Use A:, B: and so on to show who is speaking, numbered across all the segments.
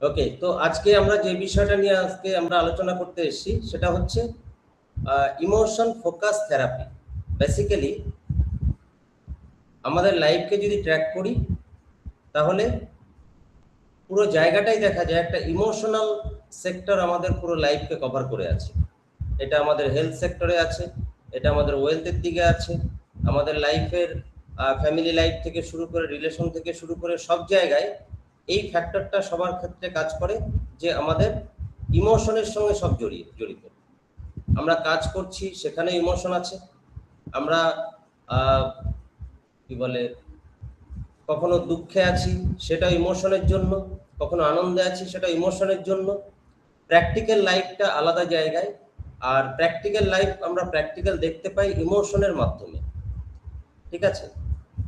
A: ওকে, তো আজকে আমরা যে বিষয়টা নিয়ে আজকে আমরা আলোচনা করতে এসেছি সেটা হচ্ছে ইমোশন ফোকাস থেরাপি। বেসিক্যালি আমাদের লাইফকে যদি ট্র্যাক করি তাহলে পুরো জায়গাটাই দেখা যায় একটা ইমোশনাল সেক্টর আমাদের পুরো লাইফকে কভার করে আছে। এটা আমাদের হেলথ সেক্টরে আছে, এটা আমাদের ওয়েলথের দিকে আছে, আমাদের লাইফের ফ্যামিলি লাইফ থেকে শুরু করে রিলেশন থেকে শুরু করে সব জায়গায় এই ফ্যাক্টরটা সবার ক্ষেত্রে কাজ করে যে আমাদের ইমোশনের সঙ্গে সব জড়িত। আমরা কাজ করছি, সেখানে ইমোশন আছে। আমরা কি বলে কখনো দুঃখে আছি, সেটা ইমোশনের জন্য, কখনো আনন্দে আছি, সেটা ইমোশনের জন্য। প্র্যাকটিক্যাল লাইফটা আলাদা জায়গায়, আর প্র্যাকটিক্যাল লাইফ আমরা প্র্যাকটিক্যাল দেখতে পাই ইমোশনের মাধ্যমে। ঠিক আছে,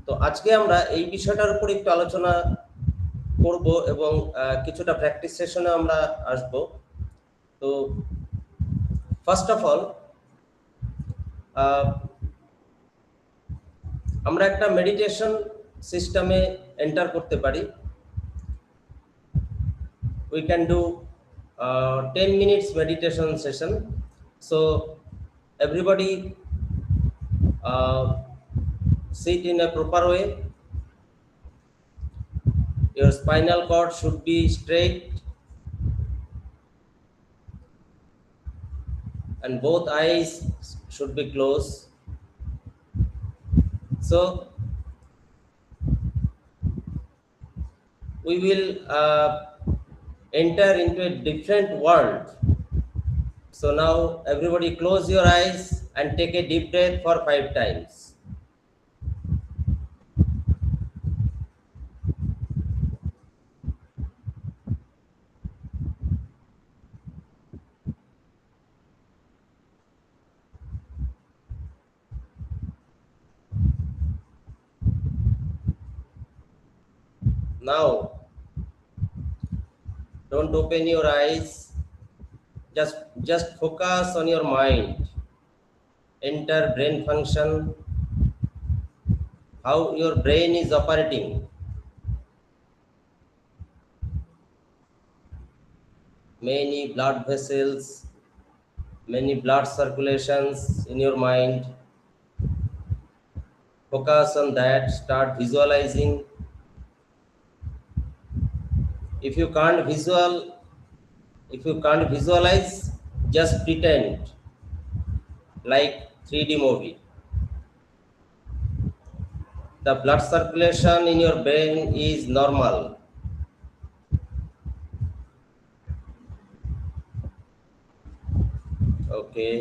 A: তো আজকে আমরা এই বিষয়টার উপর একটু আলোচনা করব এবং কিছুটা প্র্যাকটিস সেশনে আমরা আসব। তো ফার্স্ট অফ অল আমরা একটা মেডিটেশন সিস্টেমে এন্টার করতে পারি। we can do 10 minutes meditation session. So everybody sit in a proper way. Your spinal cord should be straight and both eyes should be closed. So we will enter into a different world. So now everybody close your eyes and take a deep breath for 5 times. Now don't open your eyes, just focus on your mind. Enter brain function, how your brain is operating. Many blood vessels, many blood circulations in your mind. Focus on that, start visualizing. If you can't visualize, just pretend like 3D movie. The blood circulation in your brain is normal. Okay,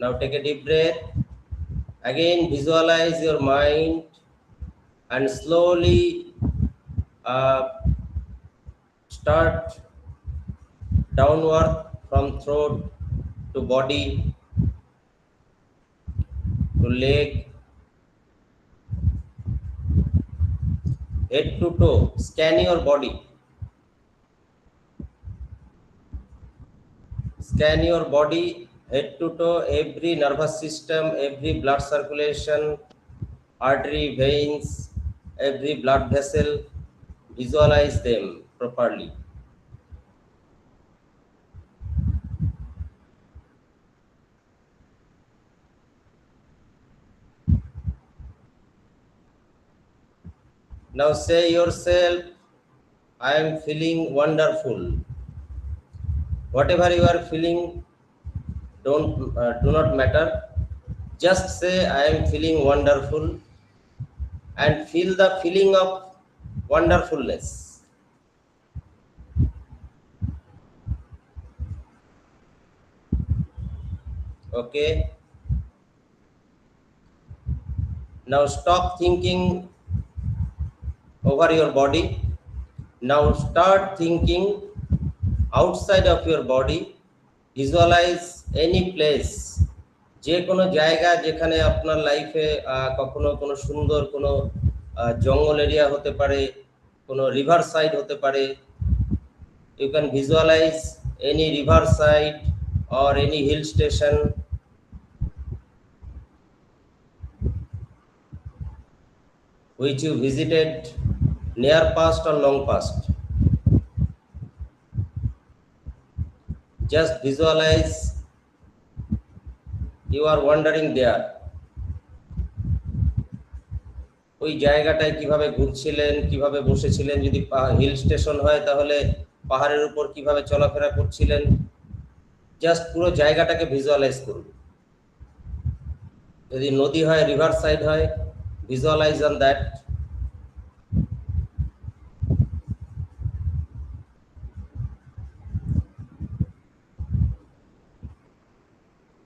A: now take a deep breath. Again visualize your mind and slowly start downward from throat to body to leg, head to toe. Scan your body. Scan your body, head to toe, every nervous system, every blood circulation, artery, veins, every blood vessel. Visualize them properly. Now say yourself, I am feeling wonderful. Whatever you are feeling, do not matter. Just say I am feeling wonderful and feel the feeling of wonderfulness. Okay, now stop thinking over your body. Now start thinking outside of your body. Visualize any place, যে কোনো জায়গা যেখানে আপনার লাইফে কখনো কোনো সুন্দর কোনো জঙ্গল এরিয়া হতে পারে, কোনো রিভার সাইড হতে পারে। You can visualize any river side or any hill station. Which you visited near past or long past. Just visualize you are wandering there. ওই জায়গাটায় কিভাবে ঘুরছিলেন, কিভাবে বসেছিলেন, যদি হিল স্টেশন হয় তাহলে পাহাড়ের উপর কিভাবে চলাফেরা করছিলেন, জাস্ট পুরো জায়গাটাকে ভিজুয়ালাইজ করুন। যদি নদী হয়, রিভার সাইড হয়, visualise on that.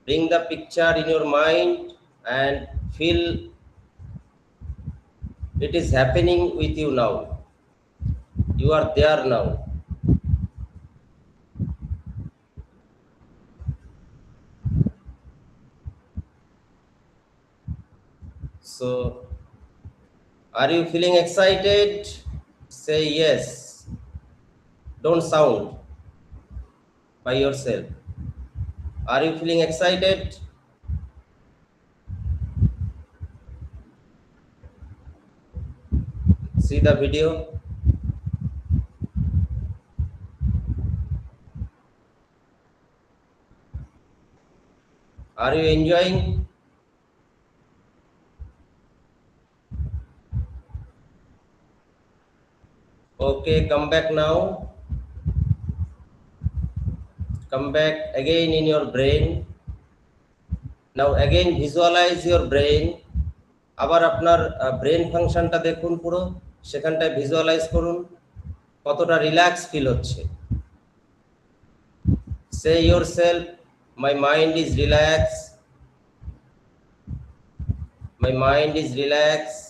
A: Bring the picture in your mind and feel it is happening with you now. You are there now. So, are you feeling excited? Say yes. Don't sound by yourself. Are you feeling excited? See the video. Are you enjoying? Okay, come back now. Come back again in your brain. Now again visualize your brain. আবার আপনার brain ফাংশনটা দেখুন, পুরো সেখানটায় visualise করুন কতটা relax feel হচ্ছে। Say yourself, my mind is relaxed. My mind is relaxed.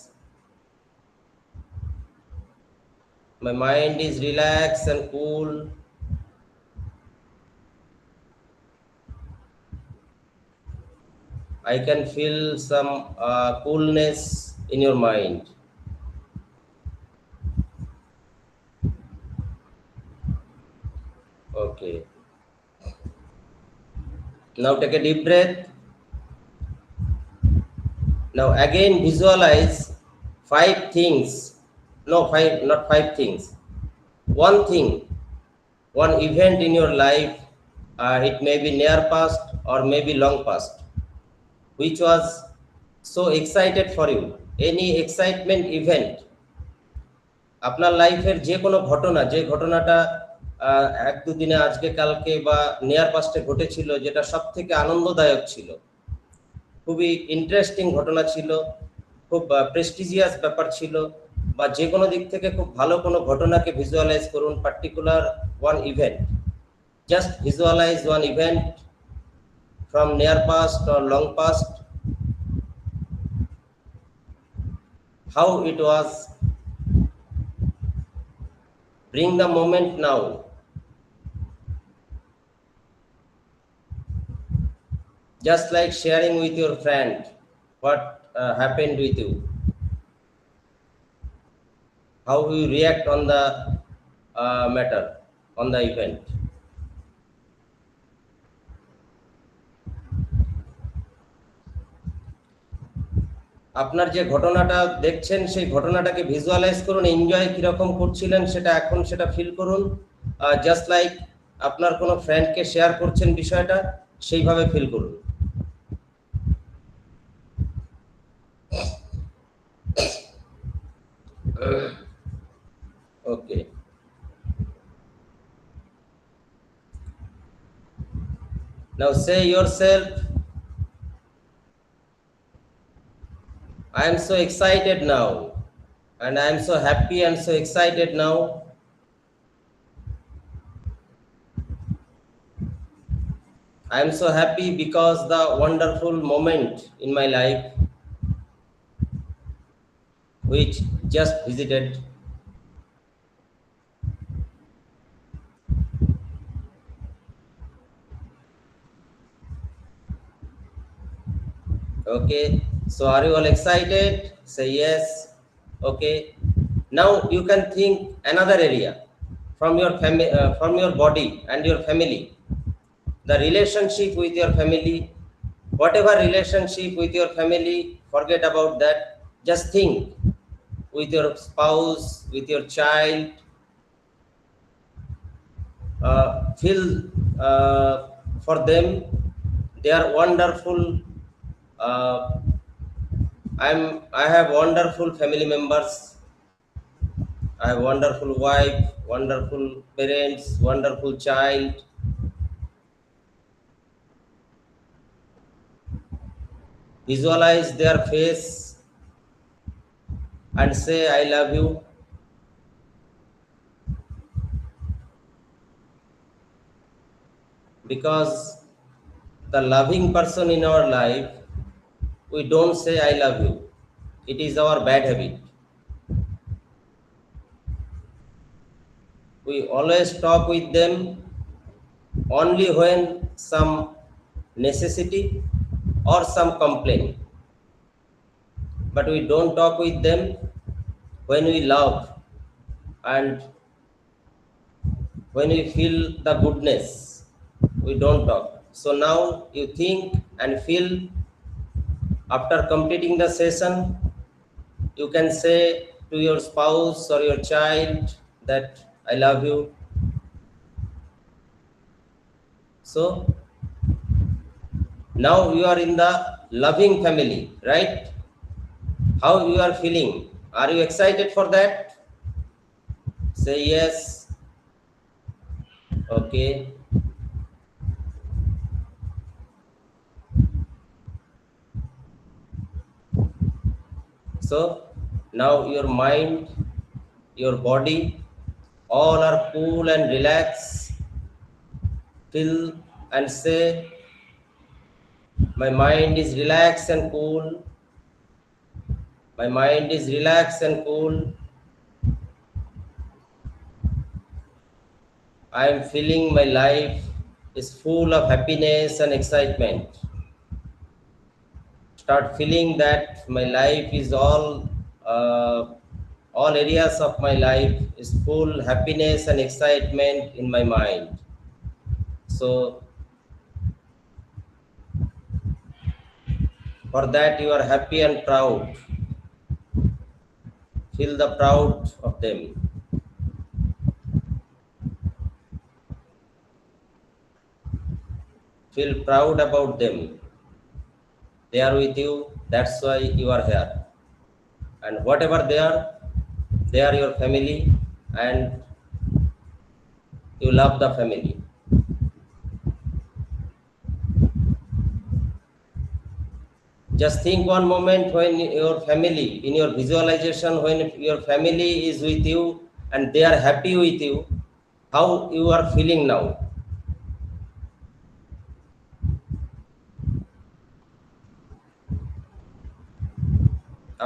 A: My mind is relaxed and cool. I can feel some coolness in your mind. Okay. Now take a deep breath. Now again visualize 5 things. No, 5, not 5 things. One thing, one event in your life. It may be near past or maybe long past, which was so excited for you. Any excitement event. আপনার লাইফের যে কোনো ঘটনা, যে ঘটনাটা 1-2 দিনে, আজকে কালকে বা নিয়ার পাস্টে ঘটেছিল, যেটা সব থেকে আনন্দদায়ক ছিল, খুবই ইন্টারেস্টিং ঘটনা ছিল, খুব প্রেস্টিজিয়াস ব্যাপার ছিল, বা যে কোনো দিক থেকে খুব ভালো কোনো ঘটনাকে ভিজুয়ালাইজ করুন। Particular one event, just visualise one event from near past or long past, how it was. Bring the moment now. Just like sharing with your friend what happened with you, how you react on the matter, on the event. আপনার যে ঘটনাটা দেখছেন সেই ঘটনাটাকে visualise করুন, enjoy কিরকম করছিলেন সেটা এখন সেটা ফিল করুন। জাস্ট লাইক আপনার কোনো ফ্রেন্ডকে শেয়ার করছেন বিষয়টা, সেইভাবে ফিল করুন। ওকে, now say yourself, I am so excited now, and I am so happy and so excited now. I am so happy because the wonderful moment in my life which just visited. Okay, so are you all excited? Say yes. Okay, now you can think another area from your family, from your body and your family, the relationship with your family. Whatever relationship with your family, forget about that. Just think with your spouse, with your child. Feel for them. They are wonderful. I have wonderful family members. I have wonderful wife, wonderful parents, wonderful child. Visualize their face and say I love you. Because the loving person in our life, we don't say I love you. It is our bad habit. We always talk with them only when some necessity or some complaint, but we don't talk with them when we love and when we feel the goodness. We don't talk. So now you think and feel. After completing the session, you can say to your spouse or your child that I love you. So now you are in the loving family, right? How you are feeling? Are you excited for that? Say yes. Okay. So now your mind, your body, all are cool and relaxed. Feel and say, my mind is relaxed and cool. My mind is relaxed and cool. I am feeling my life is full of happiness and excitement. Start feeling that my life is all areas of my life is full happiness and excitement in my mind. So for that you are happy and proud. Feel the proud of them. Feel proud about them. They are with you, that's why you are here. And whatever they are your family, and you love the family. Just think one moment when your family, in your visualization, when your family is with you and they are happy with you, how you are feeling now?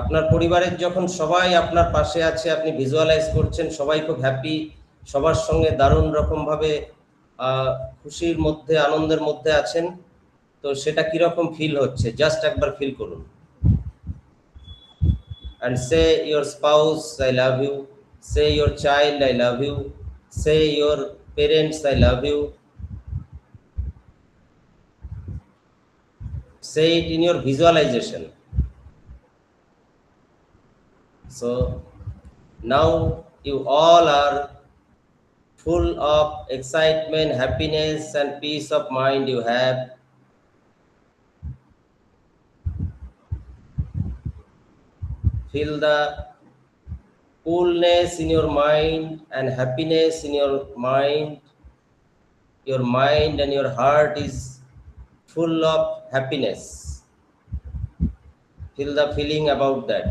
A: আপনার পরিবারের যখন সবাই আপনার পাশে আছে, আপনি visualise করছেন সবাই খুব হ্যাপি, সবার সঙ্গে দারুণ রকমভাবে খুশির মধ্যে, আনন্দের মধ্যে আছেন, তো সেটা কিরকম ফিল হচ্ছে জাস্ট একবার ফিল করুন। And say your spouse I love you, say your child I love you, say your parents I love you. Say it in your visualization. So now you all are full of excitement, happiness and peace of mind you have. Feel the coolness in your mind and happiness in your mind. Your mind and your heart is full of happiness. Feel the feeling about that.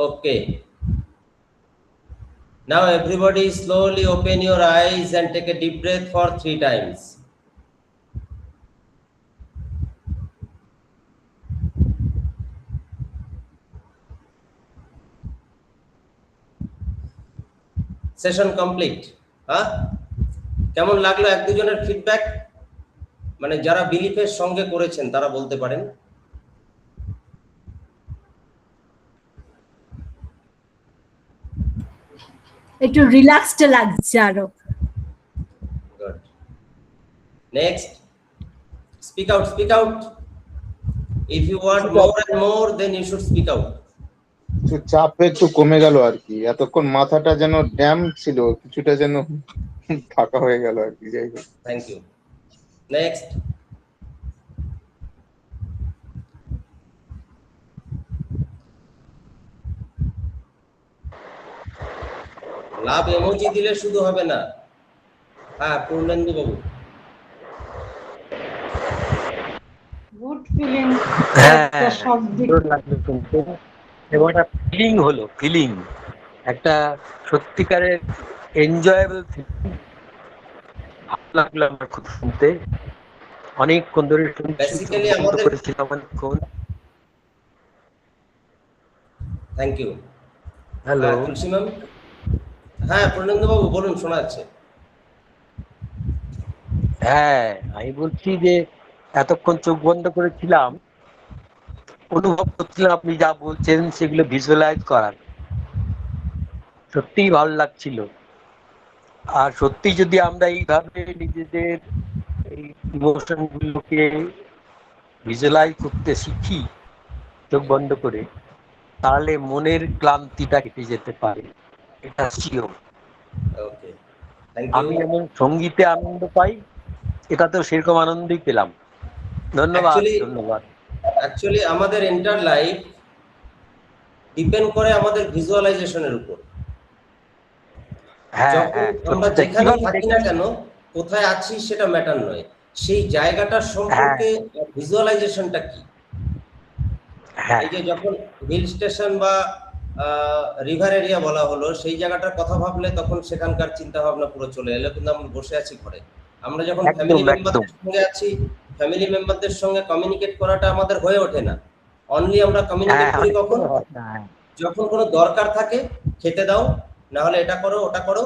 A: Okay. Now everybody slowly open your eyes and take a deep breath for 3 times. Session complete. হ্যাঁ, কেমন লাগলো? এক দুজনের feedback, মানে যারা বিলিফের সঙ্গে করেছেন তারা বলতে পারেন।
B: একটু রিল্যাক্সড লাগছে আরো।
A: Good. Next, speak out, speak out. If you want more and more, then you should speak out.
C: একটু চাপ একটু কমে গেল আর কি, এতক্ষণ মাথাটা যেন ড্যাম ছিল, কিছুটা যেন ফাঁকা হয়ে গেল আর কি। যাই হোক,
A: Thank you. Next. Love emoji দিলে শুধু হবে না। হ্যাঁ, পূর্ণেন্দু বাবু।
D: গুড ফিলিং,
E: হ্যাঁ,
D: একটা শব্দ
E: সুন্দর লাগলো শুনতে এবং একটা ফিলিং হলো, ফিলিং একটা সত্যিকারের এনজয়েবল ফিলিং। ভালো লাগলো আমার খুব শুনতে, অনেকক্ষণ ধরে শুনছি,
A: Basically
E: বন্ধ
A: আমাদের
E: করেছিলাম অনেকক্ষণ।
A: Thank you.
E: Hello,
A: Tulsi ma'am. হ্যাঁ, পূর্ণেন্দু বাবু বলুন, শোনা যাচ্ছে।
E: হ্যাঁ আমি বলছি যে এতক্ষণ চোখ বন্ধ করেছিলাম, অনুভব করছিলাম আপনি যা বলছেন সেগুলো ভিজুয়ালাইজ করার, সত্যিই ভালো লাগছিল। আর সত্যি যদি আমরা এইভাবে নিজেদের এই ইমোশন গুলোকে ভিজুয়ালাইজ করতে শিখি চোখ বন্ধ করে, তাহলে মনের ক্লান্তিটা কেটে যেতে পারে, এটা শিওর।
A: ওকে, থ্যাংক
E: আমি
A: ইউ।
E: যেমন সঙ্গীতে আনন্দ পাই, এটা তো সেরকম আনন্দই পেলাম। ধন্যবাদ, ধন্যবাদ।
A: অ্যাকচুয়ালি আমাদের এন্টার লাইফ ডিপেন্ড করে আমাদের ভিজুয়ালাইজেশনের উপর।
E: হ্যাঁ
A: যখন
E: হ্যাঁ,
A: আমরা
E: সত্যি
A: যেখানে
E: কিভাবে
A: থাকি না কেন, কোথায় আছি সেটা ম্যাটার নয়, সেই জায়গাটার সম্পর্কে ভিজুয়ালাইজেশনটা কি।
E: হ্যাঁ
A: এই যে যখন হিল স্টেশন বা রিভার এরিয়া বলা হলো, সেই জায়গাটার কথা ভাবলে তখন সেখানকার চিন্তা ভাবনা পুরো চলে এলো, কিন্তু আমরা বসে আছি ঘরে। আমরা যখন
E: একদম,
A: ফ্যামিলি
E: একদম।
A: মেম্বারদের সঙ্গে আছি, ফ্যামিলি মেম্বারদের সঙ্গে কমিউনিকেট করাটা আমাদের হয়ে ওঠে না। অনলি আমরা কমিউনিকেট করি কখন, যখন কোনো দরকার থাকে, খেতে দাও, না হলে এটা করো ওটা করো,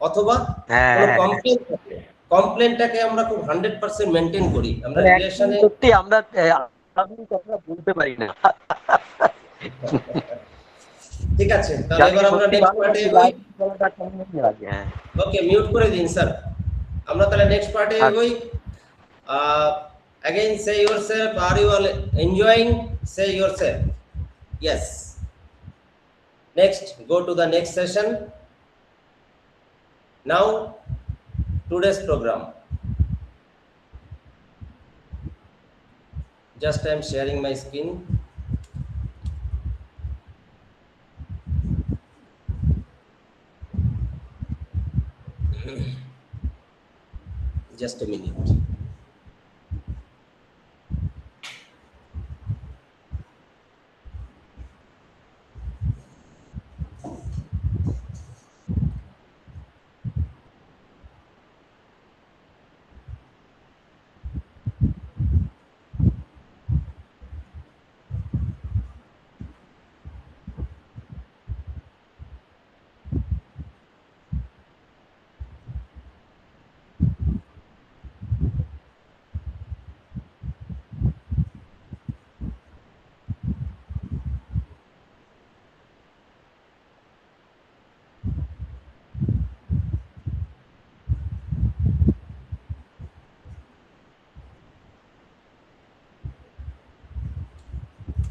A: অথবা কোনো কমপ্লেন থাকে, কমপ্লেনটাকে আমরা খুব 100% মেনটেন করি আমরা রিলেশনে।
E: সত্যি আমরা কথা বলতে পারি না।
A: ঠিক আছে, তাহলে এবার আমরা নেক্সট পার্টে এগোই। ওকে, মিউট করে দিন স্যার। আমরা তাহলে নেক্সট পার্টে এগোই। again say yourself, are you all enjoying? Say yourself yes. Next, go to the next session. Now today's program, just I am sharing my screen. Just a minute.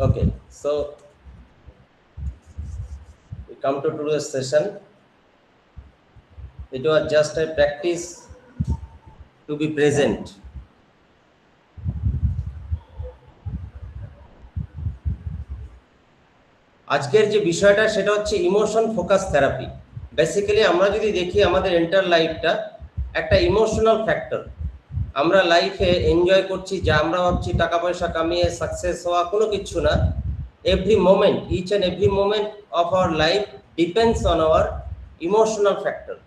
A: Okay, so we come to today's session. It was just a practice to be present. আজকের যে বিষয়টা সেটা হচ্ছে emotion focus therapy. Basically আমরা যদি দেখি আমাদের enter লাইফটা একটা ইমোশনাল ফ্যাক্টর। আমরা লাইফে এনজয় করছি, যা আমরা ভাবছি টাকা পয়সা কামিয়ে সাকসেস হওয়া, কোনো কিছু না। Every moment, each and every moment of our life depends on our emotional factor,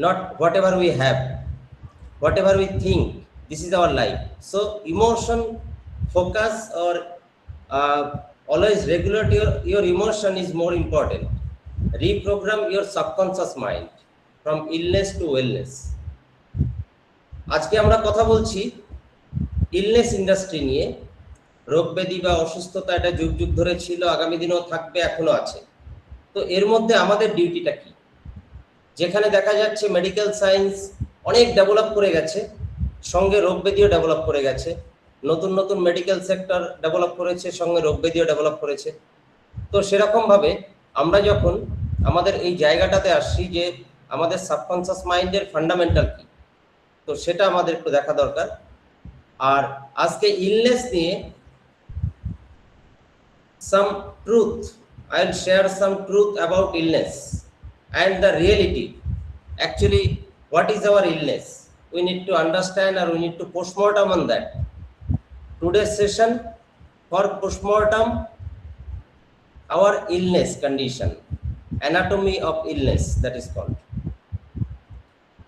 A: not whatever we have, whatever we think, this is our life. So emotion focus or always regulate your emotion is more important. Reprogram your subconscious mind from illness to wellness. আজকে আমরা কথা বলছি illness industry নিয়ে। রোগ ব্যাধি বা অসুস্থতা এটা যুগ যুগ ধরে ছিল, আগামী দিনেও থাকবে, এখনো আছে। তো এর মধ্যে আমাদের ডিউটিটা কি? যেখানে দেখা যাচ্ছে মেডিকেল সায়েন্স অনেক ডেভেলপ করে গেছে, সঙ্গে রোগ ব্যাধিও ডেভেলপ করে গেছে, নতুন নতুন মেডিকেল সেক্টর ডেভেলপ করেছে, সঙ্গে রোগব্যাধিও ডেভেলপ করেছে। তো সেরকমভাবে আমরা যখন আমাদের এই জায়গাটাতে আসছি যে আমাদের সাবকনসিয়াস মাইন্ডের ফান্ডামেন্টাল কি, তো সেটা আমাদের একটু দেখা দরকার। আর আজকে ইলনেস নিয়ে some truth, I'll share some truth about illness and the reality. Actually, what is our illness? We need to understand, or we need to postmortem on that. Today's session for postmortem our illness condition, anatomy of illness, that is called.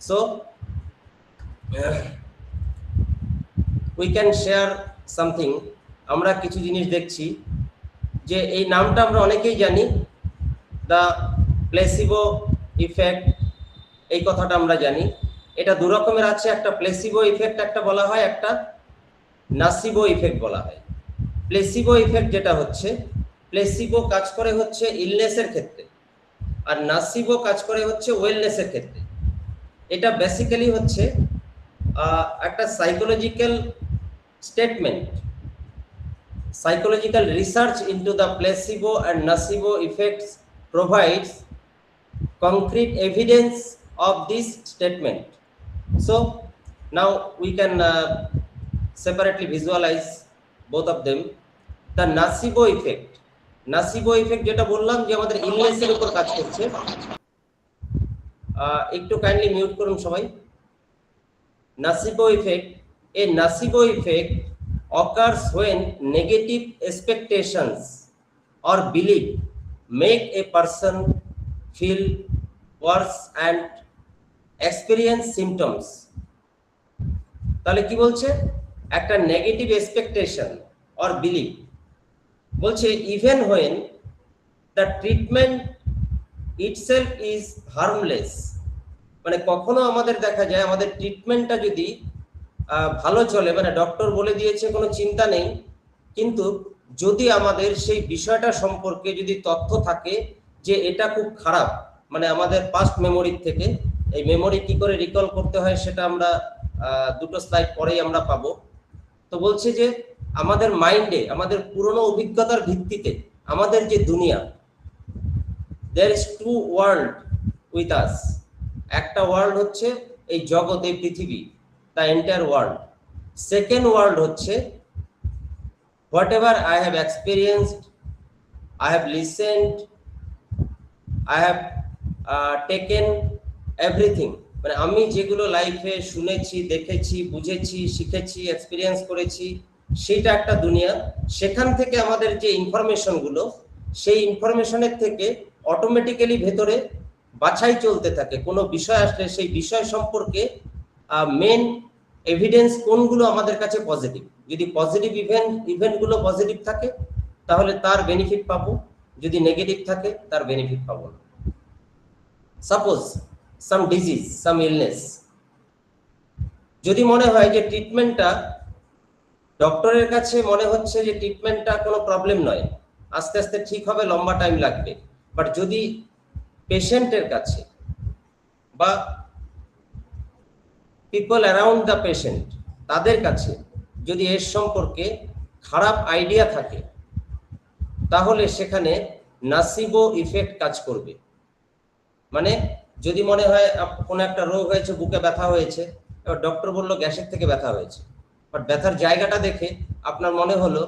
A: So we can share something. আমরা কিছু জিনিস দেখছি যে এই নামটা আমরা অনেকেই জানি, দ্য প্লেসিবো ইফেক্ট, এই কথাটা আমরা জানি। এটা দু রকমের আছে, একটা প্লেসিবো ইফেক্ট একটা বলা হয়, একটা নাসিবো ইফেক্ট বলা হয়। প্লেসিবো ইফেক্ট যেটা হচ্ছে, প্লেসিবো কাজ করে হচ্ছে ইলনেসের ক্ষেত্রে, আর নাসিবো কাজ করে হচ্ছে ওয়েলনেসের ক্ষেত্রে। এটা বেসিক্যালি হচ্ছে একটা psychological statement. Psychological research into the placebo and nocebo effects provides concrete evidence of this statement. So now we can separately visualize both of them. The nocebo effect. Nocebo effect যেটা বললাম যে আমাদের ইলনেসের উপর কাজ করছে। একটু কাইন্ডলি মিউট করুন সবাই। Nocebo effect, a nocebo effect occurs when negative expectations or belief make a person feel worse and experience symptoms. তাহলে কি বলছে, একটা নেগেটিভ এক্সপেকটেশন অর বিলিভ, বলছে even when the treatment itself is harmless. মানে কখনো আমাদের দেখা যায় আমাদের ট্রিটমেন্টটা যদি ভালো চলে, মানে ডক্টর বলে দিয়েছে কোনো চিন্তা নেই, কিন্তু যদি আমাদের সেই বিষয়টা সম্পর্কে যদি তথ্য থাকে যে এটা খুব খারাপ, মানে আমাদের পাস্ট মেমোরির থেকে, এই মেমোরি কি করে রিকল করতে হয় সেটা আমরা দুটো স্লাইড পরেই আমরা পাবো। তো বলছে যে আমাদের মাইন্ডে আমাদের পুরনো অভিজ্ঞতার ভিত্তিতে আমাদের যে দুনিয়া, there is two world with us. একটা ওয়ার্ল্ড হচ্ছে এই জগৎ, এই পৃথিবী, the entire world. Second world হচ্ছে whatever I have experienced, I have listened, I have taken everything, মানে আমি যেগুলো লাইফে শুনেছি, দেখেছি, বুঝেছি, শিখেছি, এক্সপিরিয়েন্স করেছি, সেইটা একটা দুনিয়া। সেখান থেকে আমাদের যে ইনফরমেশনগুলো, সেই ইনফরমেশনের থেকে অটোমেটিক্যালি ভেতরে বাছাই চলতে থাকে। কোনো বিষয় আসলে সেই বিষয় সম্পর্কে মেন এভিডেন্স কোনগুলো আমাদের কাছে পজিটিভ। যদি পজিটিভ ইভেন্টগুলো পজিটিভ থাকে তাহলে তার বেনিফিট পাবো, যদি নেগেটিভ থাকে তার বেনিফিট পাবো না। সাপোজ সাম ডিজিজ, সাম ইলনেস, যদি মনে হয় যে ট্রিটমেন্টটা, ডক্টরের কাছে মনে হচ্ছে যে ট্রিটমেন্টটা কোনো প্রবলেম নয়, আস্তে আস্তে ঠিক হবে, লম্বা টাইম লাগবে, বাট যদি পেশেন্টের কাছে বা পিপল অ্যারাউন্ড দ্য পেশেন্ট, তাদের কাছে যদি এর সম্পর্কে খারাপ আইডিয়া থাকে, তাহলে সেখানে নাসিবো ইফেক্ট কাজ করবে। মানে যদি মনে হয় কোনো একটা রোগ হয়েছে, বুকে ব্যথা হয়েছে, এবার ডক্টর বললো গ্যাসের থেকে ব্যথা হয়েছে, বাট ব্যথার জায়গাটা দেখে আপনার মনে হলো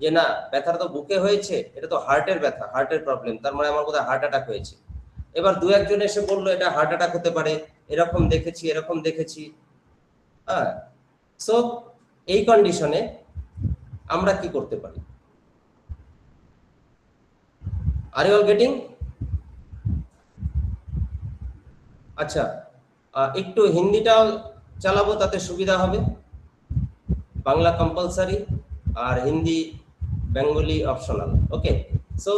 A: যে না, ব্যথাটা তো বুকে হয়েছে, এটা তো হার্টের ব্যথা, হার্টের প্রবলেম, তার মানে আমার বোধহয় হার্ট অ্যাটাক হয়েছে। এবার দু একজন এসে বললো এটা হার্ট অ্যাটাক হতে পারে, এরকম দেখেছি, এরকম দেখেছি। হ্যাঁ, সো এই কন্ডিশনে আমরা কি করতে পারি? Are you all getting? আচ্ছা, একটু হিন্দিটাও চালাবো, তাতে সুবিধা হবে। বাংলা কম্পালসারি আর Hindi Bengali optional. Okay, so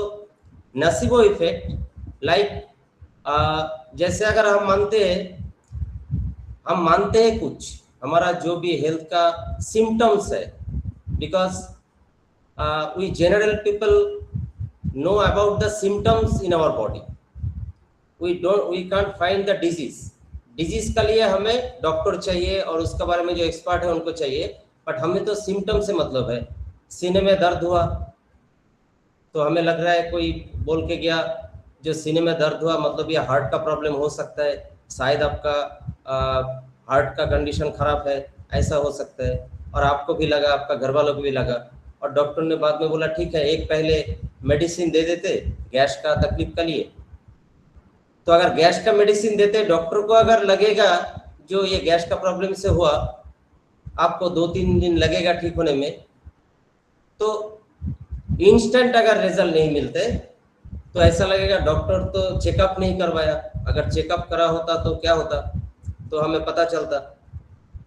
A: nocebo effect like जैसे अगर हम मानते हैं कुछ, हमारा जो भी हेल्थ का सिम्टम्स है, because we general people know about the symptoms in our body, we can't find the disease. Disease के लिए हमें डॉक्टर चाहिए और उसके बारे में जो एक्सपर्ट है उनको चाहिए, बट हमें तो सिम्टम से मतलब है। सीने में दर्द हुआ तो हमें लग रहा है कोई बोल के गया जो सीने में दर्द हुआ मतलब ये हार्ट का प्रॉब्लम हो सकता है, शायद आपका हार्ट का कंडीशन खराब है, ऐसा हो सकता है। और आपको भी लगा, आपका घर वालों को भी लगा, और डॉक्टर ने बाद में बोला ठीक है एक पहले मेडिसिन दे देते गैस का तकलीफ के लिए। तो अगर गैस का मेडिसिन देते, डॉक्टर को अगर लगेगा जो ये गैस का प्रॉब्लम से हुआ, आपको 2-3 दिन लगेगा ठीक होने में, तो इंस्टेंट अगर रिजल्ट नहीं मिलते तो ऐसा लगेगा डॉक्टर तो चेकअप नहीं करवाया। अगर चेकअप करा होता तो क्या होता, तो हमें पता चलता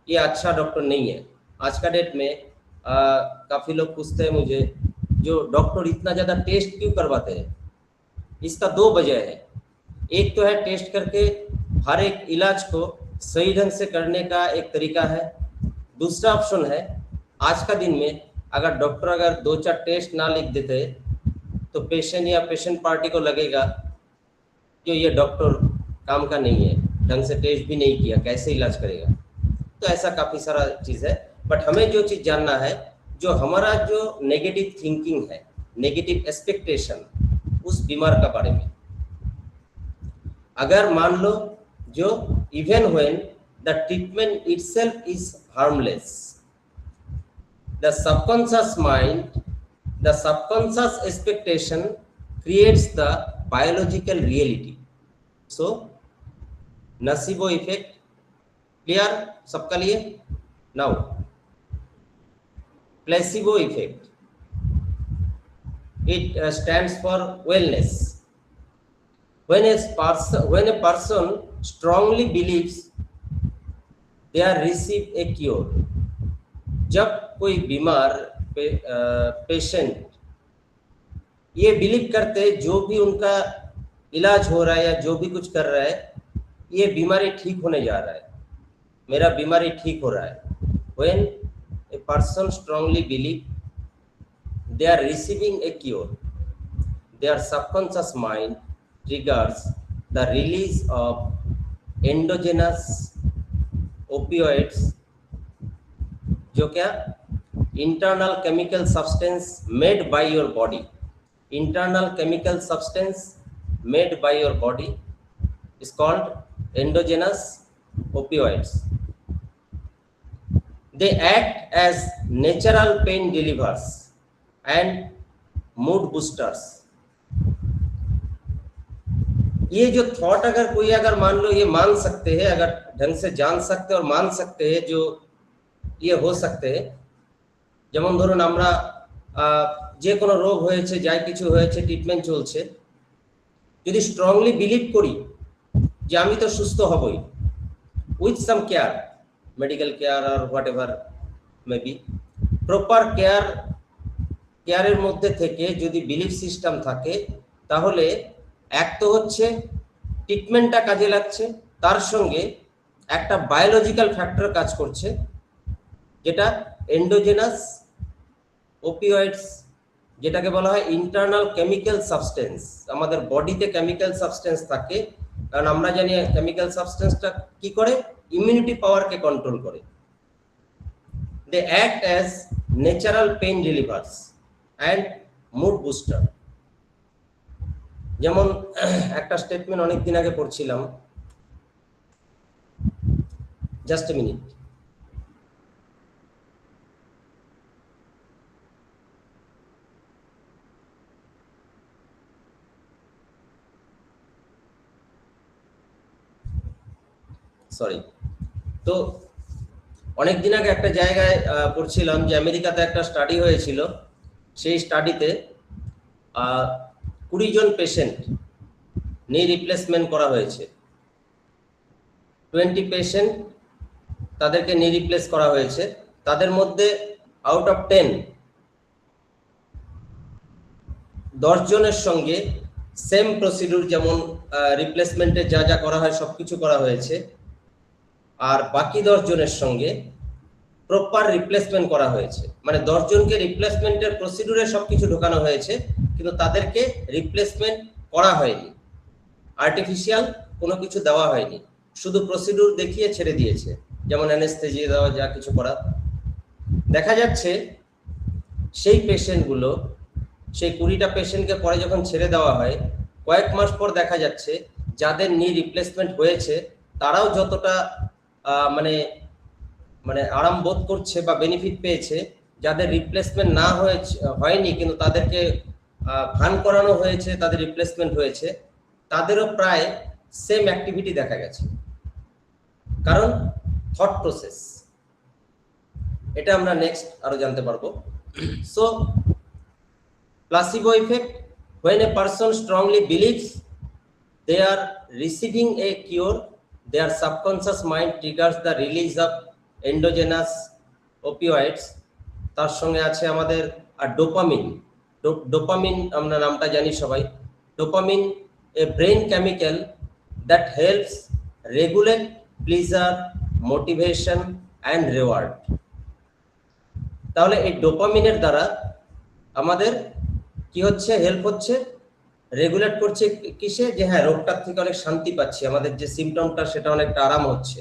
A: ये अच्छा डॉक्टर नहीं है। आज का डेट में काफ़ी लोग पूछते हैं मुझे जो डॉक्टर इतना ज़्यादा टेस्ट क्यों करवाते हैं। इसका 2 वजह है। एक तो है टेस्ट करके हर एक इलाज को सही ढंग से करने का एक तरीका है। दूसरा ऑप्शन है आज का दिन में अगर डॉक्टर अगर 2-4 टेस्ट ना लिख देते तो पेशेंट या पेशेंट पार्टी को लगेगा कि ये डॉक्टर काम का नहीं है, ढंग से टेस्ट भी नहीं किया, कैसे इलाज करेगा। तो ऐसा काफ़ी सारा चीज़ है। बट हमें जो चीज़ जानना है, जो हमारा जो नेगेटिव थिंकिंग है, नेगेटिव एक्सपेक्टेशन उस बीमार का बारे में। अगर मान लो जो even when the treatment itself is harmless, the subconscious expectation creates the biological reality. So nocebo effect clear सबका लिए। now placebo effect, it stands for wellness. When a person strongly believes they are receive a cure, जब कोई बीमार patient ये believe करते जो भी उनका इलाज हो रहा है या जो भी कुछ कर रहा है ये बीमारी ठीक होने जा रहा है, मेरा बीमारी ठीक हो रहा है। When a person strongly believe they are receiving a cure, their subconscious mind triggers the release of endogenous opioids, जो क्या internal chemical substance made by your body, internal chemical substance made by your body is called endogenous opioids. They act as natural pain relievers and mood boosters. ये जो thought अगर कोई अगर मान लो ये मान सकते हैं, अगर ढंग से जान सकते और मान सकते हैं जो ये हो सकते हैं, যেমন ধরুন আমরা যে কোনো রোগ হয়েছে যাই কিছু হয়েছে ট্রিটমেন্ট চলছে, যদি স্ট্রংলি বিলিভ করি যে আমি তো সুস্থ হবই with some care, medical care or whatever maybe, proper কেয়ারের মধ্যে থেকে যদি বিলিভ সিস্টেম থাকে তাহলে এক তো হচ্ছে ট্রিটমেন্টটা কাজে লাগছে, তার সঙ্গে একটা বায়োলজিক্যাল ফ্যাক্টর কাজ করছে যেটা এন্ডোজেনাস ওপিওয়েডস, যেটাকে বলা হয় ইন্টারনাল কেমিক্যাল সাবস্টেন্স। আমাদের বডিতে কেমিক্যাল সাবস্টেন্স থাকে, কারণ আমরা জানি কেমিক্যাল সাবস্টেন্সটা কি করে, ইমিউনিটি পাওয়ারকে কন্ট্রোল করে। They act as natural pain relievers and mood booster. যেমন একটা স্টেটমেন্ট অনেক দিন আগে পড়ছিলাম, জাস্ট এ মিনিট। সরি, তো অনেক দিন আগে একটা জায়গায় পড়ছিলাম যে আমেরিকাতে একটা স্টাডি হয়েছিল, সেই স্টাডিতে 20 জন পেশেন্ট নি রিপ্লেসমেন্ট করা হয়েছে। 20 পেশেন্ট তাদেরকে নি রিপ্লেস করা হয়েছে, তাদের মধ্যে আউট অফ 10 জনের সঙ্গে সেম প্রসিডিউর, যেমন রিপ্লেসমেন্টে যা যা করা হয় সব কিছু করা হয়েছে, আর বাকি 10 জনের সঙ্গে প্রপার রিপ্লেসমেন্ট করা হয়েছে। মানে 10 জনকে রিপ্লেসমেন্টের প্রসিডিউরে সবকিছু ঢোকানো হয়েছে, কিন্তু তাদেরকে রিপ্লেসমেন্ট করা হয়নি, আর্টিফিশিয়াল কোনো কিছু দেওয়া হয়নি, শুধু প্রসিডিউর দেখিয়ে ছেড়ে দিয়েছে, যেমন অ্যানেস্থেজিয়া দেওয়া যা কিছু করা। দেখা যাচ্ছে সেই পেশেন্টগুলো, সেই 20টা পেশেন্টকে পরে যখন ছেড়ে দেওয়া হয়, কয়েক মাস পর দেখা যাচ্ছে যাদের নি রিপ্লেসমেন্ট হয়েছে তারাও যতটা মানে মানে আরাম বোধ করছে বা বেনিফিট পেয়েছে, যাদের রিপ্লেসমেন্ট না হয়নি কিন্তু তাদেরকে ভান করানো হয়েছে, তাদের রিপ্লেসমেন্ট হয়েছে, তাদেরও প্রায় সেম অ্যাক্টিভিটি দেখা গেছে। কারণ থট প্রসেস, এটা আমরা নেক্সট আরো জানতে পারবো। So placebo effect, when a person strongly believes they are receiving a cure, their subconscious mind triggers the release of endogenous opioids। তার সঙ্গে আছে আমাদের ডোপামিন। ডোপামিন আমরা নামটা জানি সবাই। Dopamine a brain chemical that helps regulate pleasure, motivation and reward। তাহলে এই ডোপামিনের দ্বারা আমাদের কি হচ্ছে, হেল্প হচ্ছে, রেগুলেট করছে কিসে, যে হ্যাঁ রোগটার থেকে অনেক শান্তি পাচ্ছি, আমাদের যে সিমটমটা সেটা অনেকটা আরাম হচ্ছে।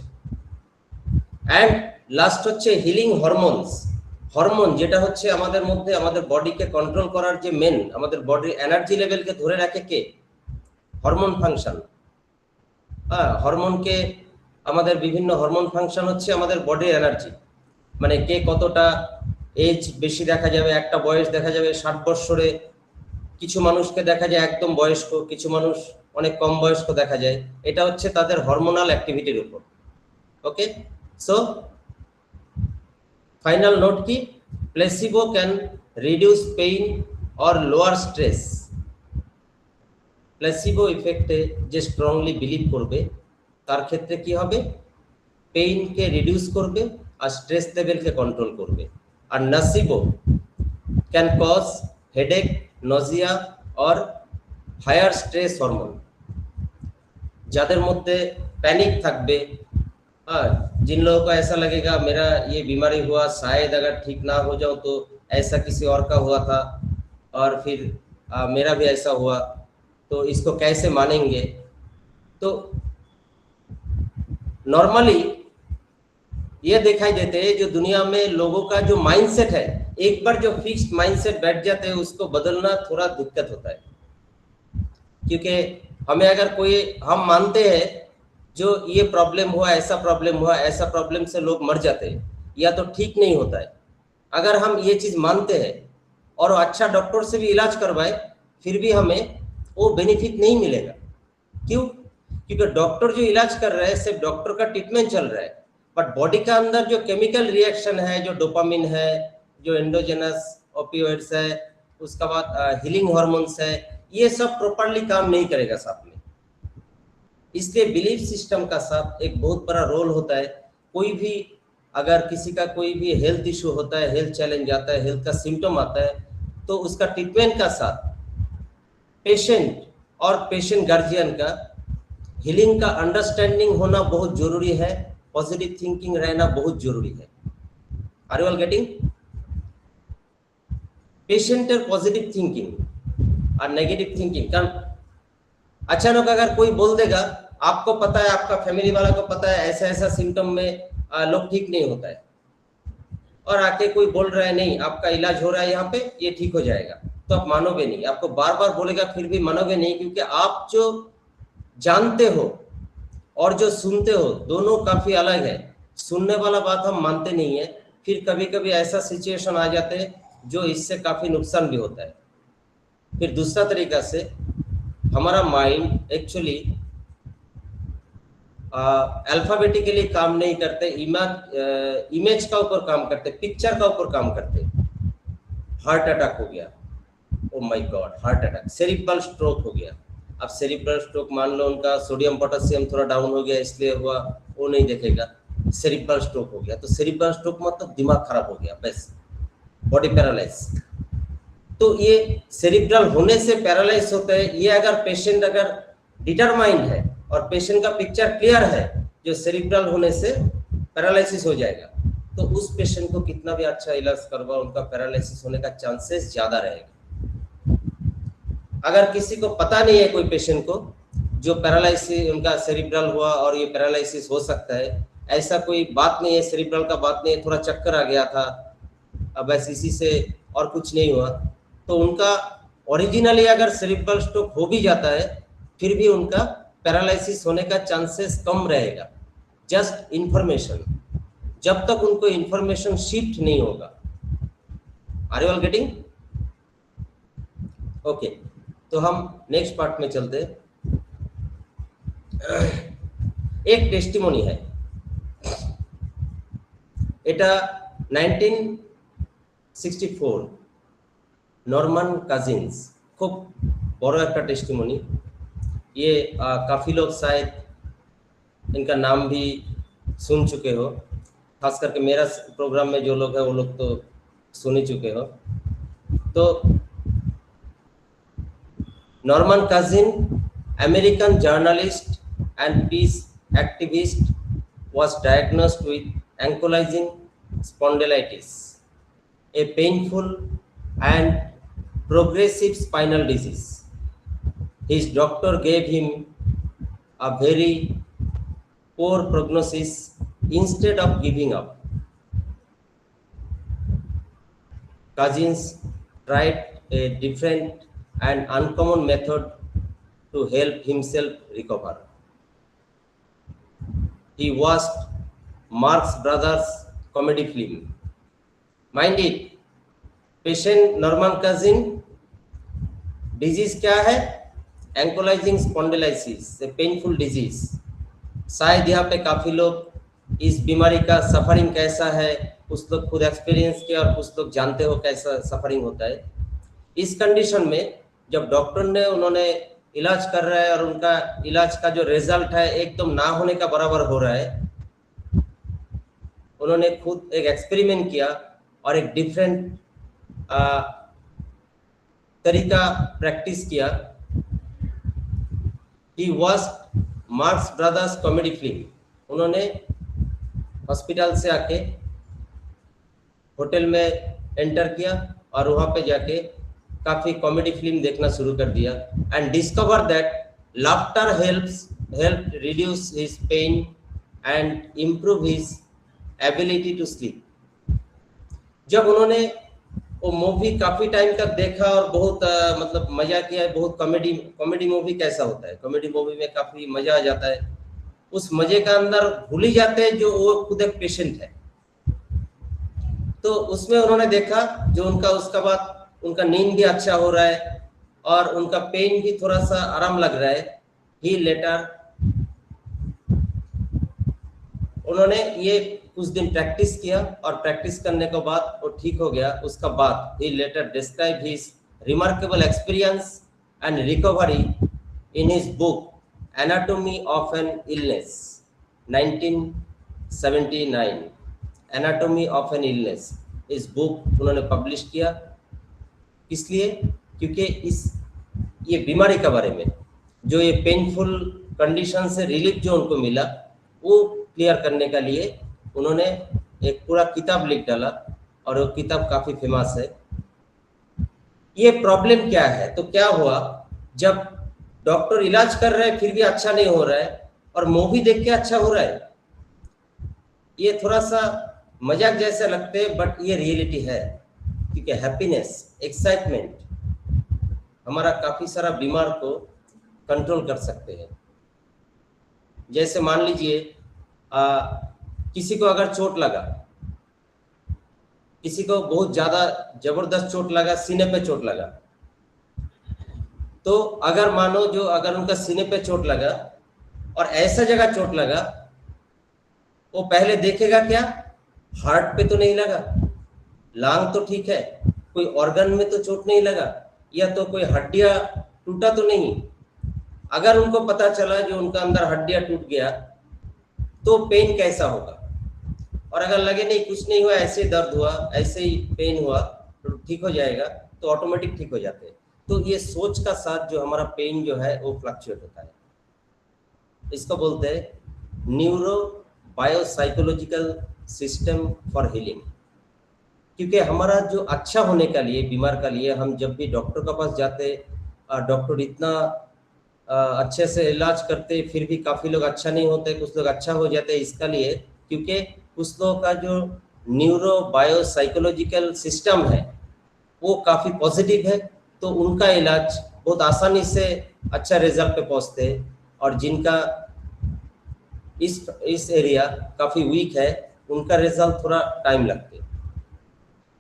A: অ্যান্ড লাস্ট হচ্ছে হিলিং হরমোনস। হরমোন যেটা হচ্ছে আমাদের মধ্যে আমাদের বডিকে কন্ট্রোল করার যে মেন, আমাদের বডির এনার্জি লেভেলকে ধরে রাখে কে, হরমোন ফাংশন। হ্যাঁ, হরমোনকে আমাদের বিভিন্ন হরমোন ফাংশন হচ্ছে আমাদের বডির এনার্জি, মানে কে কতটা এজ বেশি দেখা যাবে, একটা বয়স দেখা যাবে 60 বছরে, কিছু মানুষকে দেখা যায় একদম বয়স্ক, কিছু মানুষ অনেক কম বয়স্ক দেখা যায়। এটা হচ্ছে তাদের হরমোনাল অ্যাক্টিভিটির উপর। ওকে, সো ফাইনাল নোট কি, placebo can reduce pain or lower stress. Placebo ইফেক্টে যে স্ট্রংলি বিলিভ করবে তার ক্ষেত্রে কি হবে, পেইনকে রিডিউস করবে আর স্ট্রেস লেভেলকে কন্ট্রোল করবে। আর নাসিবো ক্যান কজ হেডেক, নজিয়া और हायर स्ट्रेस हॉर्मोन। যাদের মধ্যে पैनिक থাকবে, जिन लोगों को ऐसा लगेगा मेरा ये बीमारी हुआ, शायद अगर ठीक ना हो जाऊं तो ऐसा किसी और का हुआ था और फिर मेरा भी ऐसा हुआ, तो इसको कैसे मानेंगे। तो नॉर्मली ये दिखाई देते हैं जो दुनिया में लोगों का जो माइंडसेट है, एक बार जो फिक्स्ड माइंडसेट बैठ जाते हैं उसको बदलना थोड़ा दिक्कत होता है। क्योंकि हमें अगर कोई, हम मानते हैं जो ये प्रॉब्लम हुआ, ऐसा प्रॉब्लम हुआ, ऐसा प्रॉब्लम से लोग मर जाते हैं या तो ठीक नहीं होता है। अगर हम ये चीज मानते हैं और अच्छा डॉक्टर से भी इलाज करवाए फिर भी हमें वो बेनिफिट नहीं मिलेगा। क्यों? क्योंकि डॉक्टर जो इलाज कर रहे हैं सिर्फ डॉक्टर का ट्रीटमेंट चल रहा है, बट बॉडी का अंदर जो केमिकल रिएक्शन है, जो डोपामिन है, जो एंडोजेनस ओपियोइड्स है, उसका बाद हीलिंग हार्मोन्स है, ये सब प्रॉपर्ली काम नहीं करेगा साथ में। इसलिए बिलीफ सिस्टम का साथ एक बहुत बड़ा रोल होता है। कोई भी अगर किसी का कोई भी हेल्थ इशू होता है, हेल्थ चैलेंज आता है, हेल्थ का सिम्टम आता है, तो उसका ट्रीटमेंट का साथ पेशेंट और पेशेंट गार्जियन का हीलिंग का अंडरस्टैंडिंग होना बहुत जरूरी है, पॉजिटिव थिंकिंग रहना बहुत जरूरी है। Are you all getting? पेशेंटर पॉजिटिव थिंकिंग और नेगेटिव थिंकिंग। कारण अचानक अगर कोई बोल देगा, आपको पता है, आपका फैमिली वाला को पता है ऐसा ऐसा सिम्टम में लोग ठीक नहीं होता है, और आके कोई बोल रहा है नहीं आपका इलाज हो रहा है यहाँ पे, ये ठीक हो जाएगा, तो आप मानोगे नहीं। आपको बार बार बोलेगा फिर भी मानोगे नहीं, क्योंकि आप जो जानते हो और जो सुनते हो दोनों काफी अलग है। सुनने वाला बात हम मानते नहीं है, फिर कभी कभी ऐसा सिचुएशन आ जाते हैं जो इससे काफी नुकसान भी होता है। फिर दूसरा तरीका से हमारा माइंड एक्चुअली अल्फाबेटिकली काम नहीं करते, इमेज का ऊपर काम करते, पिक्चर का ऊपर काम करते। हार्ट अटैक हो गया, oh my God heart attack, cerebral stroke हो गया। अब सेरिब्रल स्ट्रोक मान लो उनका सोडियम पोटेशियम थोड़ा डाउन हो गया इसलिए हुआ, वो नहीं देखेगा, सेरिब्रल स्ट्रोक हो गया। तो सेरिब्रल स्ट्रोक मतलब दिमाग खराब हो गया, बस बॉडी पैरालाइज। तो ये सेरिब्रल होने से पैरालाइज होता है। ये अगर पेशेंट अगर डिटरमाइंड है और पेशेंट का पिक्चर क्लियर है, जो सेरिब्रल होने से पैरालिसिस हो जाएगा, तो उस पेशेंट को कितना भी अच्छा इलाज करवाओ उनका पैरालिसिस होने का चांसेस ज्यादा रहेगा। अगर किसी को पता नहीं है, कोई पेशेंट को जो पैरालिसिस उनका सेरिब्रल हुआ और ये पैरालिसिस हो सकता है, ऐसा कोई बात नहीं है, सेरिब्रल का बात नहीं है, थोड़ा चक्कर आ गया था, बस इसी से और कुछ नहीं हुआ, तो उनका ओरिजिनली अगर सेरिब्रल स्ट्रोक हो भी जाता है फिर भी उनका पैरालिसिस होने का चांसेस कम रहेगा। जस्ट इंफॉर्मेशन, जब तक उनको इंफॉर्मेशन शिफ्ट नहीं होगा। Are you all getting? Okay, तो हम नेक्स्ट पार्ट में चलते हैं। एक टेस्टिमोनी है, এটা 1964 नॉर्मन काजिन्स, खूब बड़ा एक टेस्टिमोनी। ये काफ़ी लोग शायद इनका नाम भी सुन चुके हो, खास करके मेरा प्रोग्राम में जो लोग हैं वो लोग तो सुन ही चुके हो। तो Norman Cousins, American journalist and peace activist, was diagnosed with ankylosing spondylitis, a painful and progressive spinal disease. His doctor gave him a very poor prognosis instead of giving up. Cousins tried a different and uncommon method to help himself recover. He watched Marx Brothers comedy film. Mind it, patient Norman Cousin, disease क्या है? Ankylosing spondylitis, a painful disease. शायद यहाँ पे काफी लोग इस बीमारी का सफरिंग कैसा है, कुछ लोग खुद एक्सपीरियंस किया और कुछ लोग जानते हो कैसा सफरिंग होता है। इस कंडीशन में जब डॉक्टर ने उन्होंने इलाज कर रहा है और उनका इलाज का जो रिजल्ट है एकदम ना होने का बराबर हो रहा है, उन्होंने खुद एक एक्सपेरिमेंट किया और एक डिफरेंट तरीका प्रैक्टिस किया। He watched Marx Brothers comedy film. उन्होंने हॉस्पिटल से आके होटल में एंटर किया और वहाँ पे जाके काफ़ी कॉमेडी फिल्म देखना शुरू कर दिया and discover that laughter help reduce his pain and improve his ability to sleep. जब उन्होंने वो मूवी काफ़ी टाइम तक देखा और बहुत मतलब मज़ा किया, बहुत कॉमेडी मूवी कैसा होता है, कॉमेडी मूवी में काफ़ी मज़ा आ जाता है, उस मज़े का अंदर भूल ही जाते हैं जो वो खुद एक पेशेंट है। तो उसमें उन्होंने देखा जो उनका उसका बाद उनका नींद भी अच्छा हो रहा है और उनका पेन भी थोड़ा सा आराम लग रहा है। ही लेटर उन्होंने ये कुछ दिन प्रैक्टिस किया और प्रैक्टिस करने के बाद वो ठीक हो गया। उसका बाद he later describe his remarkable experience and recovery in his book Anatomy of an Illness 1979। Anatomy of an Illness इस बुक उन्होंने पब्लिश किया। इसलिए क्योंकि ये बीमारी के बारे में जो ये पेनफुल कंडीशन से रिलीफ जो उनको मिला वो क्लियर करने के लिए उन्होंने एक पूरा किताब लिख डाला और वो किताब काफ़ी फेमस है। ये प्रॉब्लम क्या है, तो क्या हुआ जब डॉक्टर इलाज कर रहे हैं फिर भी अच्छा नहीं हो रहा है और मूवी देख के अच्छा हो रहा है। ये थोड़ा सा मजाक जैसे लगते हैं बट ये रियलिटी है, क्योंकि हैप्पीनेस, एक्साइटमेंट हमारा काफ़ी सारा बीमार को कंट्रोल कर सकते हैं। जैसे मान लीजिए किसी को अगर चोट लगा, किसी को बहुत ज़्यादा ज़बरदस्त चोट लगा, सीने पे चोट लगा, तो अगर मानो जो अगर उनका सीने पे चोट लगा और ऐसा जगह चोट लगा, वो पहले देखेगा क्या, हार्ट पे तो नहीं लगा, लांग तो ठीक है, कोई ऑर्गन में तो चोट नहीं लगा, या तो कोई हड्डियां टूटा तो नहीं। अगर उनको पता चला जो उनका अंदर हड्डियां टूट गया तो पेन कैसा होगा, और अगर लगे नहीं कुछ नहीं हुआ, ऐसे दर्द हुआ, ऐसे ही पेन हुआ तो ठीक हो जाएगा, तो ऑटोमेटिक ठीक हो जाते हैं। तो ये सोच का साथ जो हमारा पेन जो है वो फ्लक्चुएट होता है। इसको बोलते हैं न्यूरो बायोसाइकोलॉजिकल सिस्टम फॉर हीलिंग। क्योंकि हमारा जो अच्छा होने के लिए, बीमार का लिए, हम जब भी डॉक्टर के पास जाते, डॉक्टर इतना अच्छे से इलाज करते, फिर भी काफ़ी लोग अच्छा नहीं होते, कुछ लोग अच्छा हो जाते। इसका लिए क्योंकि कुछ लोगों का जो न्यूरो बायो साइकोलॉजिकल सिस्टम है वो काफ़ी पॉजिटिव है, तो उनका इलाज बहुत आसानी से अच्छा रिजल्ट पे पहुंचते हैं, और जिनका इस एरिया काफ़ी वीक है उनका रिजल्ट थोड़ा टाइम लगते है।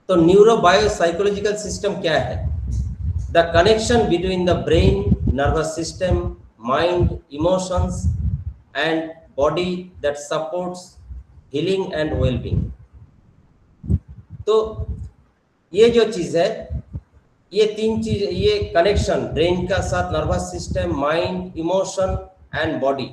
A: तो न्यूरो बायो साइकोलॉजिकल सिस्टम क्या है? The connection between the brain, nervous system, mind, emotions and body that supports healing and wellbeing. तो ये जो चीज़ है, ये तीन चीज, ये कनेक्शन ब्रेन का साथ nervous system, mind, emotion and body,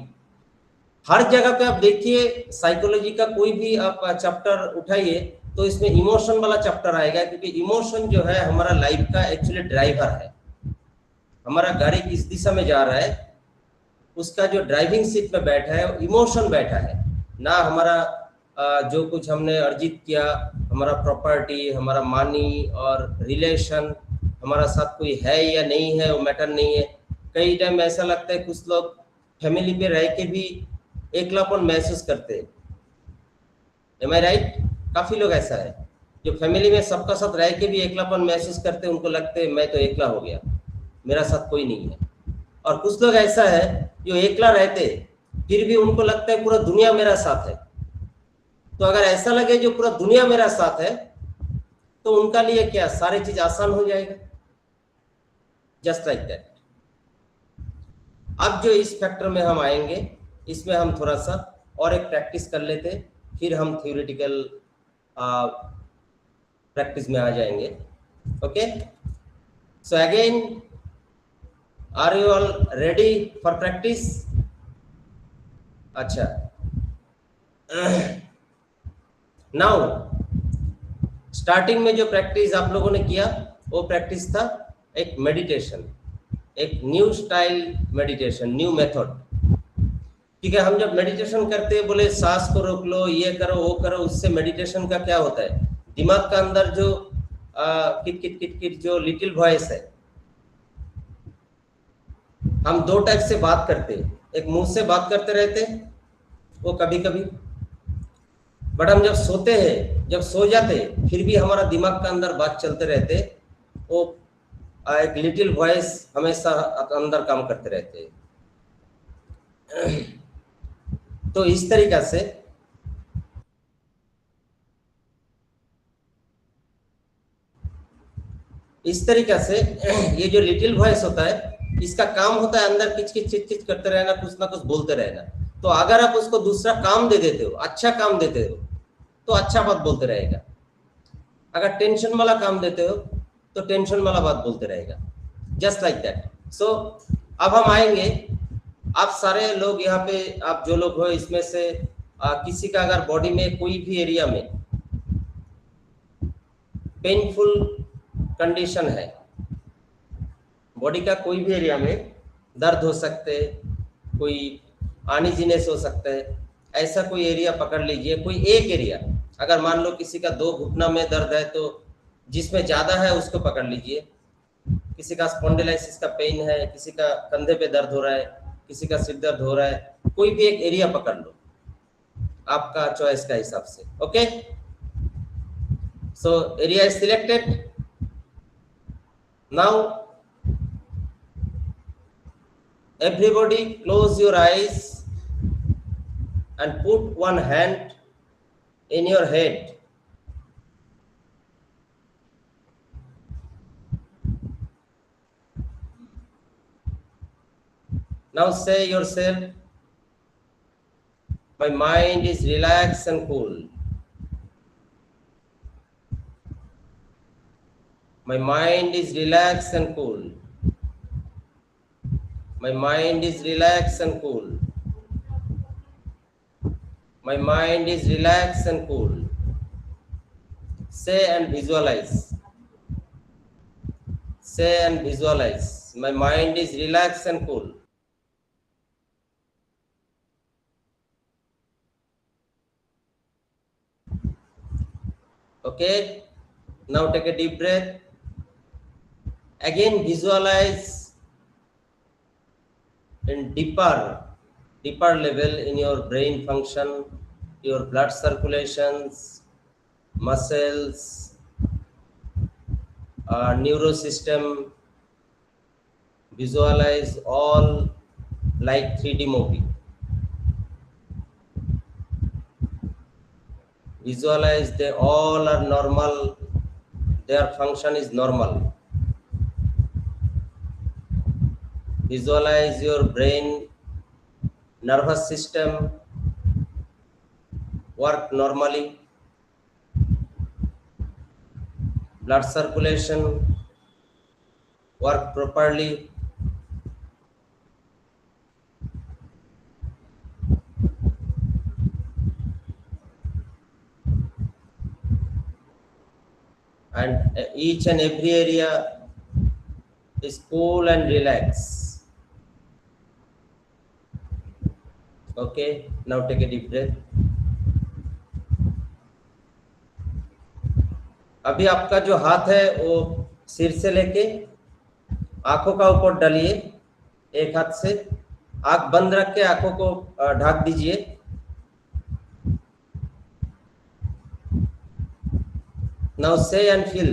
A: हर जगह पे आप देखिए साइकोलॉजी का कोई भी आप चैप्टर उठाइए तो इसमें इमोशन वाला चैप्टर आएगा, क्योंकि इमोशन जो है हमारा लाइफ का एक्चुअली ड्राइवर है। हमारा गाड़ी किस दिशा में जा रहा है उसका जो ड्राइविंग सीट में बैठा है इमोशन बैठा है, ना हमारा जो कुछ हमने अर्जित किया, हमारा प्रॉपर्टी, हमारा मनी और रिलेशन हमारा साथ कोई है या नहीं है वो मैटर नहीं है। कई टाइम ऐसा लगता है कुछ लोग फैमिली पे रह के भी एकलापन महसूस करते हैं। एम आई राइट? काफ़ी लोग ऐसा है जो फैमिली में सबका साथ रह के भी एकलापन महसूस करते हैं, उनको लगते है मैं तो एकला हो गया, मेरा साथ कोई नहीं है। और कुछ लोग ऐसा है जो एकला रहते फिर भी उनको लगता है पूरा दुनिया मेरा साथ है। तो अगर ऐसा लगे जो पूरा दुनिया मेरा साथ है तो उनका लिए क्या सारी चीज आसान हो जाएगा, जस्ट लाइक दैट। अब जो इस फैक्टर में हम आएंगे, इसमें हम थोड़ा सा और एक प्रैक्टिस कर लेते, फिर हम थ्योरेटिकल प्रैक्टिस में आ जाएंगे। Okay, so again, are you all ready for practice? अच्छा, नाउ स्टार्टिंग में जो प्रैक्टिस आप लोगों ने किया वो प्रैक्टिस था एक मेडिटेशन, एक new style meditation, new method. ठीक है, हम जब मेडिटेशन करते हैं बोले सांस को रोक लो, ये करो वो करो, उससे मेडिटेशन का क्या होता है, दिमाग का अंदर जो किट किट किट किट जो लिटिल वॉइस है, हम दो टाइप से बात करते हैं, एक मुंह से बात करते रहते हैं वो कभी कभी, बट हम जब सोते हैं, जब सो जाते हैं, फिर भी हमारा दिमाग का अंदर बात चलते रहते, वो एक लिटिल वॉइस हमेशा अंदर काम करते रहते हैं। तो इस तरीका से ये जो लिटिल वॉइस होता है, इसका काम होता है अंदर किच किच चिच चिच करते रहना, कुछ ना कुछ बोलते रहना। तो अगर आप उसको दूसरा काम दे देते हो, अच्छा काम देते हो, तो अच्छा बात बोलते रहेगा। अगर टेंशन वाला काम देते हो तो टेंशन वाला बात बोलते रहेगा, जस्ट लाइक दैट। सो अब हम आएंगे, आप सारे लोग यहाँ पे, आप जो लोग हो इसमें से किसी का अगर बॉडी में कोई भी एरिया में पेनफुल कंडीशन है, बॉडी का कोई भी एरिया में दर्द हो सकते, कोई अनइजीनेस हो सकता है, ऐसा कोई एरिया पकड़ लीजिए, कोई एक एरिया। अगर मान लो किसी का 2 घुटना में दर्द है तो जिसमें ज़्यादा है उसको पकड़ लीजिए, किसी का स्पॉन्डिलाइसिस का पेन है, किसी का कंधे पे दर्द हो रहा है, किसी का सिर दर्द हो रहा है, कोई भी एक एरिया पकड़ लो आपका चॉइस का हिसाब से। Okay, so area is selected. Now everybody close your eyes and put one hand in your head. Now say yourself, my mind is relaxed and cool. My mind is relaxed and cool. My mind is relaxed and cool. My mind is relaxed and cool. Say and visualize. Say and visualize. My mind is relaxed and cool. Okay, now take a deep breath. Again visualize in deeper level in your brain function, your blood circulations, muscles, neurosystem. Visualize all like 3D movie. Visualize they all are normal, their function is normal. Visualize your brain, nervous system work normally, blood circulation work properly, and each and every area is cool and relax. Okay, now take a deep breath. अभी आपका जो हाथ है वो सिर से लेके आंखों का ऊपर डालिए, एक हाथ से आंख बंद रख के आंखों को ढक दीजिए। नाउ से एंड फील,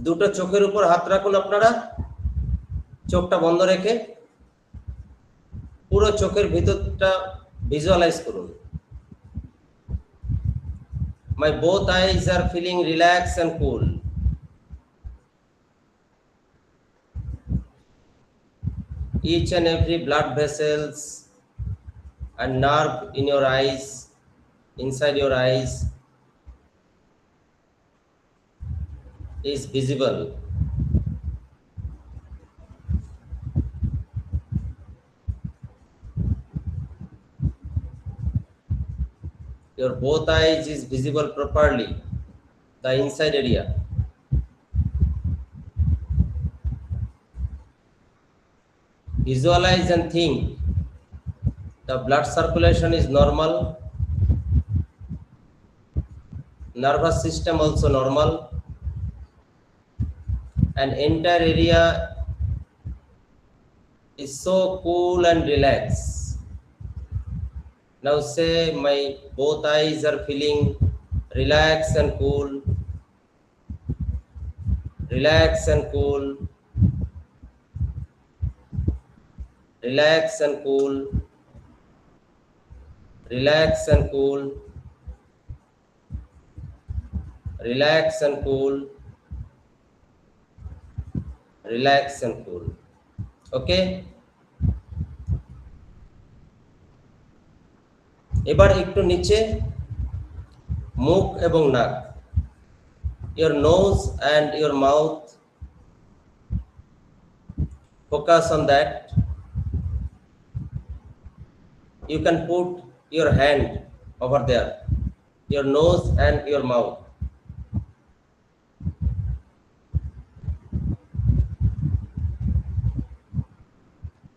A: দুটো চোখের উপর হাত রাখুন, আপনারা চোখটা বন্ধ রেখে পুরো চোখের ভিতরটা ভিজুয়ালাইজ করুন। My both eyes are feeling relaxed and cool. Each and every blood vessels and nerve in your eyes, inside your eyes, is visible. Your both eyes is visible properly, the inside area. Visualize and think the blood circulation is normal, nervous system also normal, and entire area is so cool and relaxed. Now say my both eyes are feeling relaxed and cool, relax and cool, relax and cool, relax and cool, relax and cool, relax and cool. Okay, এবার একটু নিচে মুখ এবং নাক, your nose and your mouth, focus on that. You can put your hand over there, your nose and your mouth.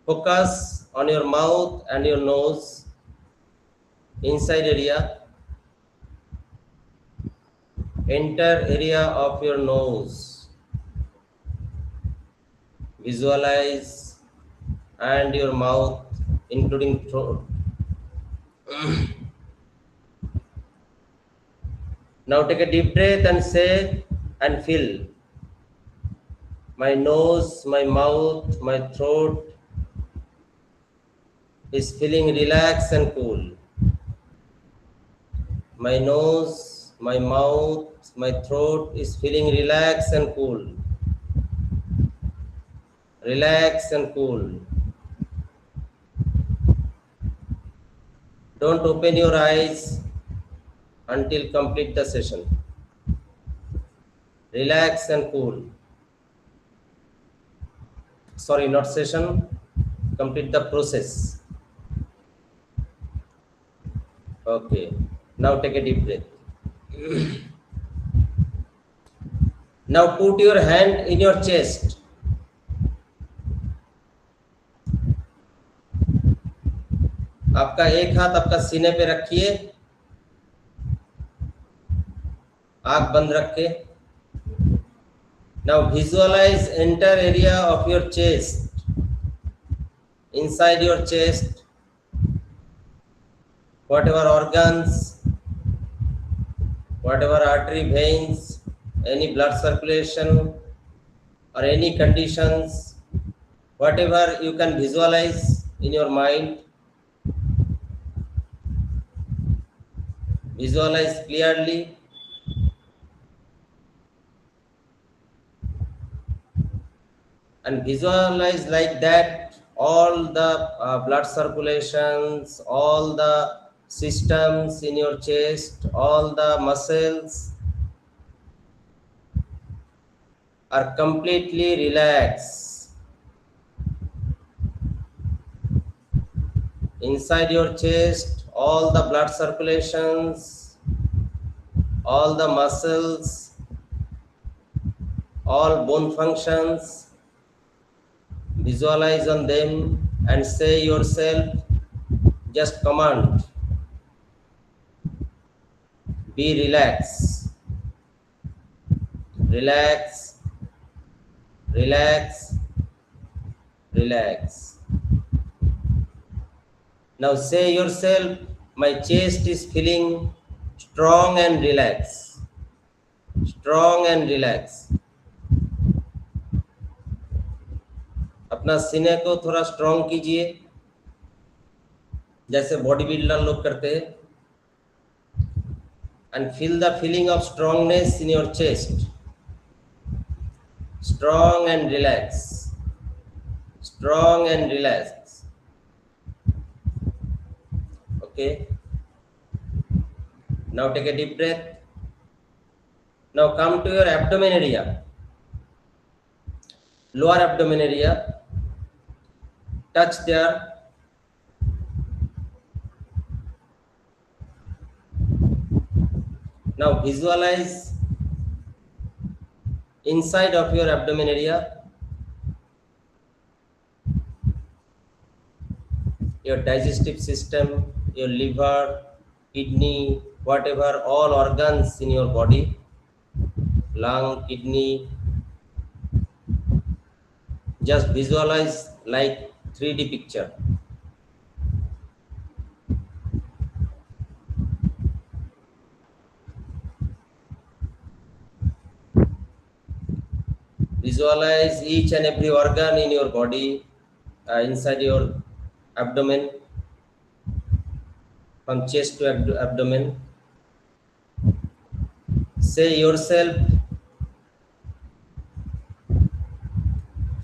A: Focus on your mouth and your nose, inside area, entire area of your nose. Visualize, and your mouth, including throat. Now take a deep breath and say and feel. My nose, my mouth, my throat is feeling relaxed and cool. My nose, my mouth, my throat is feeling relaxed and cool. Relax and cool. Don't open your eyes until complete the session. Relax and cool. Sorry, not session, complete the process. Okay, now take a deep breath. Now put your hand in your chest. आपका एक हाथ आपका सीने पे रखिए, आंख बंद रख के. Now visualize entire area of your chest. Inside your chest, whatever organs, whatever artery, veins, any blood circulation or any conditions, whatever you can visualize in your mind, visualize clearly. And visualize like that all the blood circulations, all the systems in your chest, all the muscles are completely relaxed. Inside your chest, all the blood circulations, all the muscles, all bone functions, visualize on them and say yourself, just command, be relaxed, relax, relax, relax. Now say yourself, my chest is feeling strong and relaxed, strong and relaxed. अपना सीने को थोड़ा strong कीजिए, जैसे body builder लोग करते हैं, and feel the feeling of strongness in your chest, strong and relaxed, strong and relaxed. Okay, now take a deep breath. Now come to your abdomen area, lower abdomen area, touch there. Now visualize inside of your abdomen area your digestive system, your liver, kidney, whatever, all organs in your body, lung, kidney. Just visualize like 3D picture. Visualize each and every organ in your body, inside your abdomen, from chest to abdomen. Say yourself,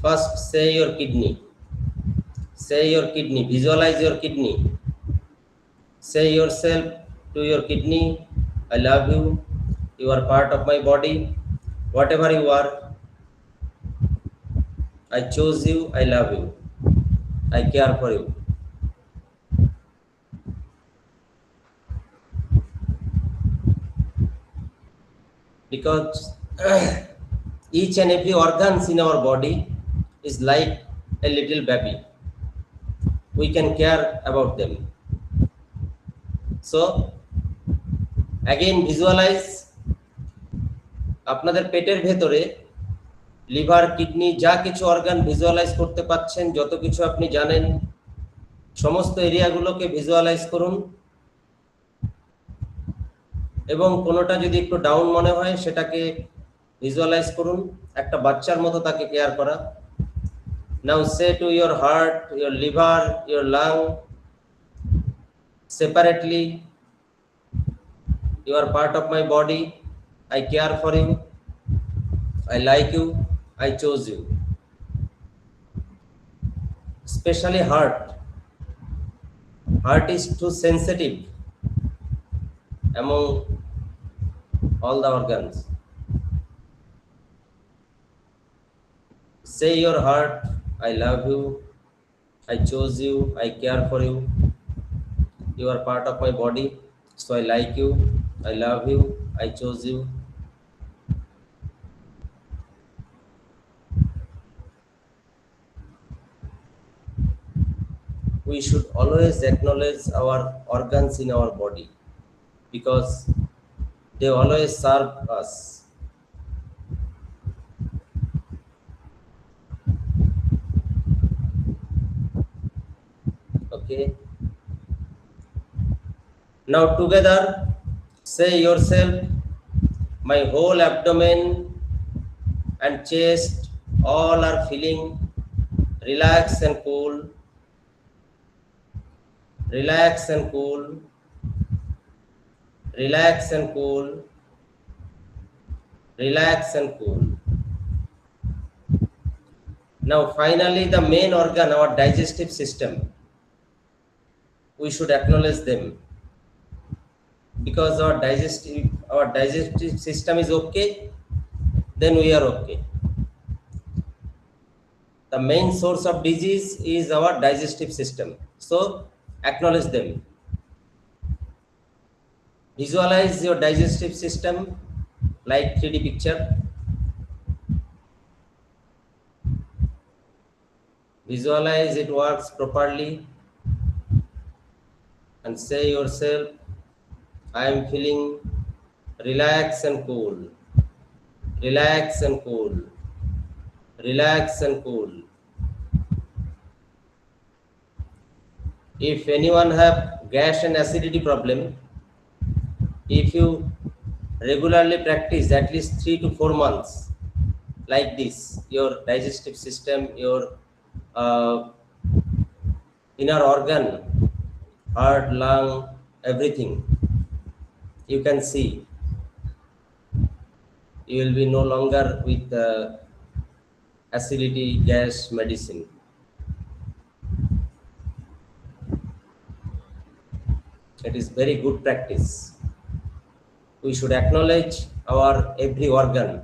A: first say your kidney. Say your kidney, visualize your kidney. Say yourself to your kidney, I love you, you are part of my body, whatever you are, I chose you, I love you, I care for you. Because each and every organs in our body is like a little baby. We can care about them. So again visualize আপনাদের পেটের ভেতরে liver, kidney, যা কিছু organ visualise করতে পাচ্ছেন, যত কিছু আপনি জানেন, সমস্ত এরিয়াগুলোকে ভিজুয়ালাইজ করুন এবং কোনোটা যদি একটু ডাউন মনে হয় সেটাকে ভিজুয়ালাইজ করুন, একটা বাচ্চার মতো তাকে কেয়ার করা। Now say to your heart, your liver, your lung, separately, you are part of my body, I care for you, I like you, I chose you. Especially heart. Heart is too sensitive among all the organs. Say your heart, I love you, I chose you, I care for you, you are part of my body, so I like you, I love you, I chose you. We should always acknowledge our organs in our body because they always serve us. Okay. Now together say yourself, My whole abdomen and chest all are feeling relaxed and cool, relax and cool, relax and cool, relax and cool. Now finally the main organ, our digestive system, we should acknowledge them, because our digestive system is okay, then we are okay. The main source of disease is our digestive system, so acknowledge them. Visualize your digestive system like 3D picture. Visualize it works properly and say yourself, I am feeling relaxed and cool, relax and cool, relax and cool. If anyone have gas and acidity problem, if you regularly practice at least 3 to 4 months like this, your digestive system, your inner organ, heart, lung, everything, you can see you will be no longer with acidity gas medicine. It is very good practice. We should acknowledge our every organ.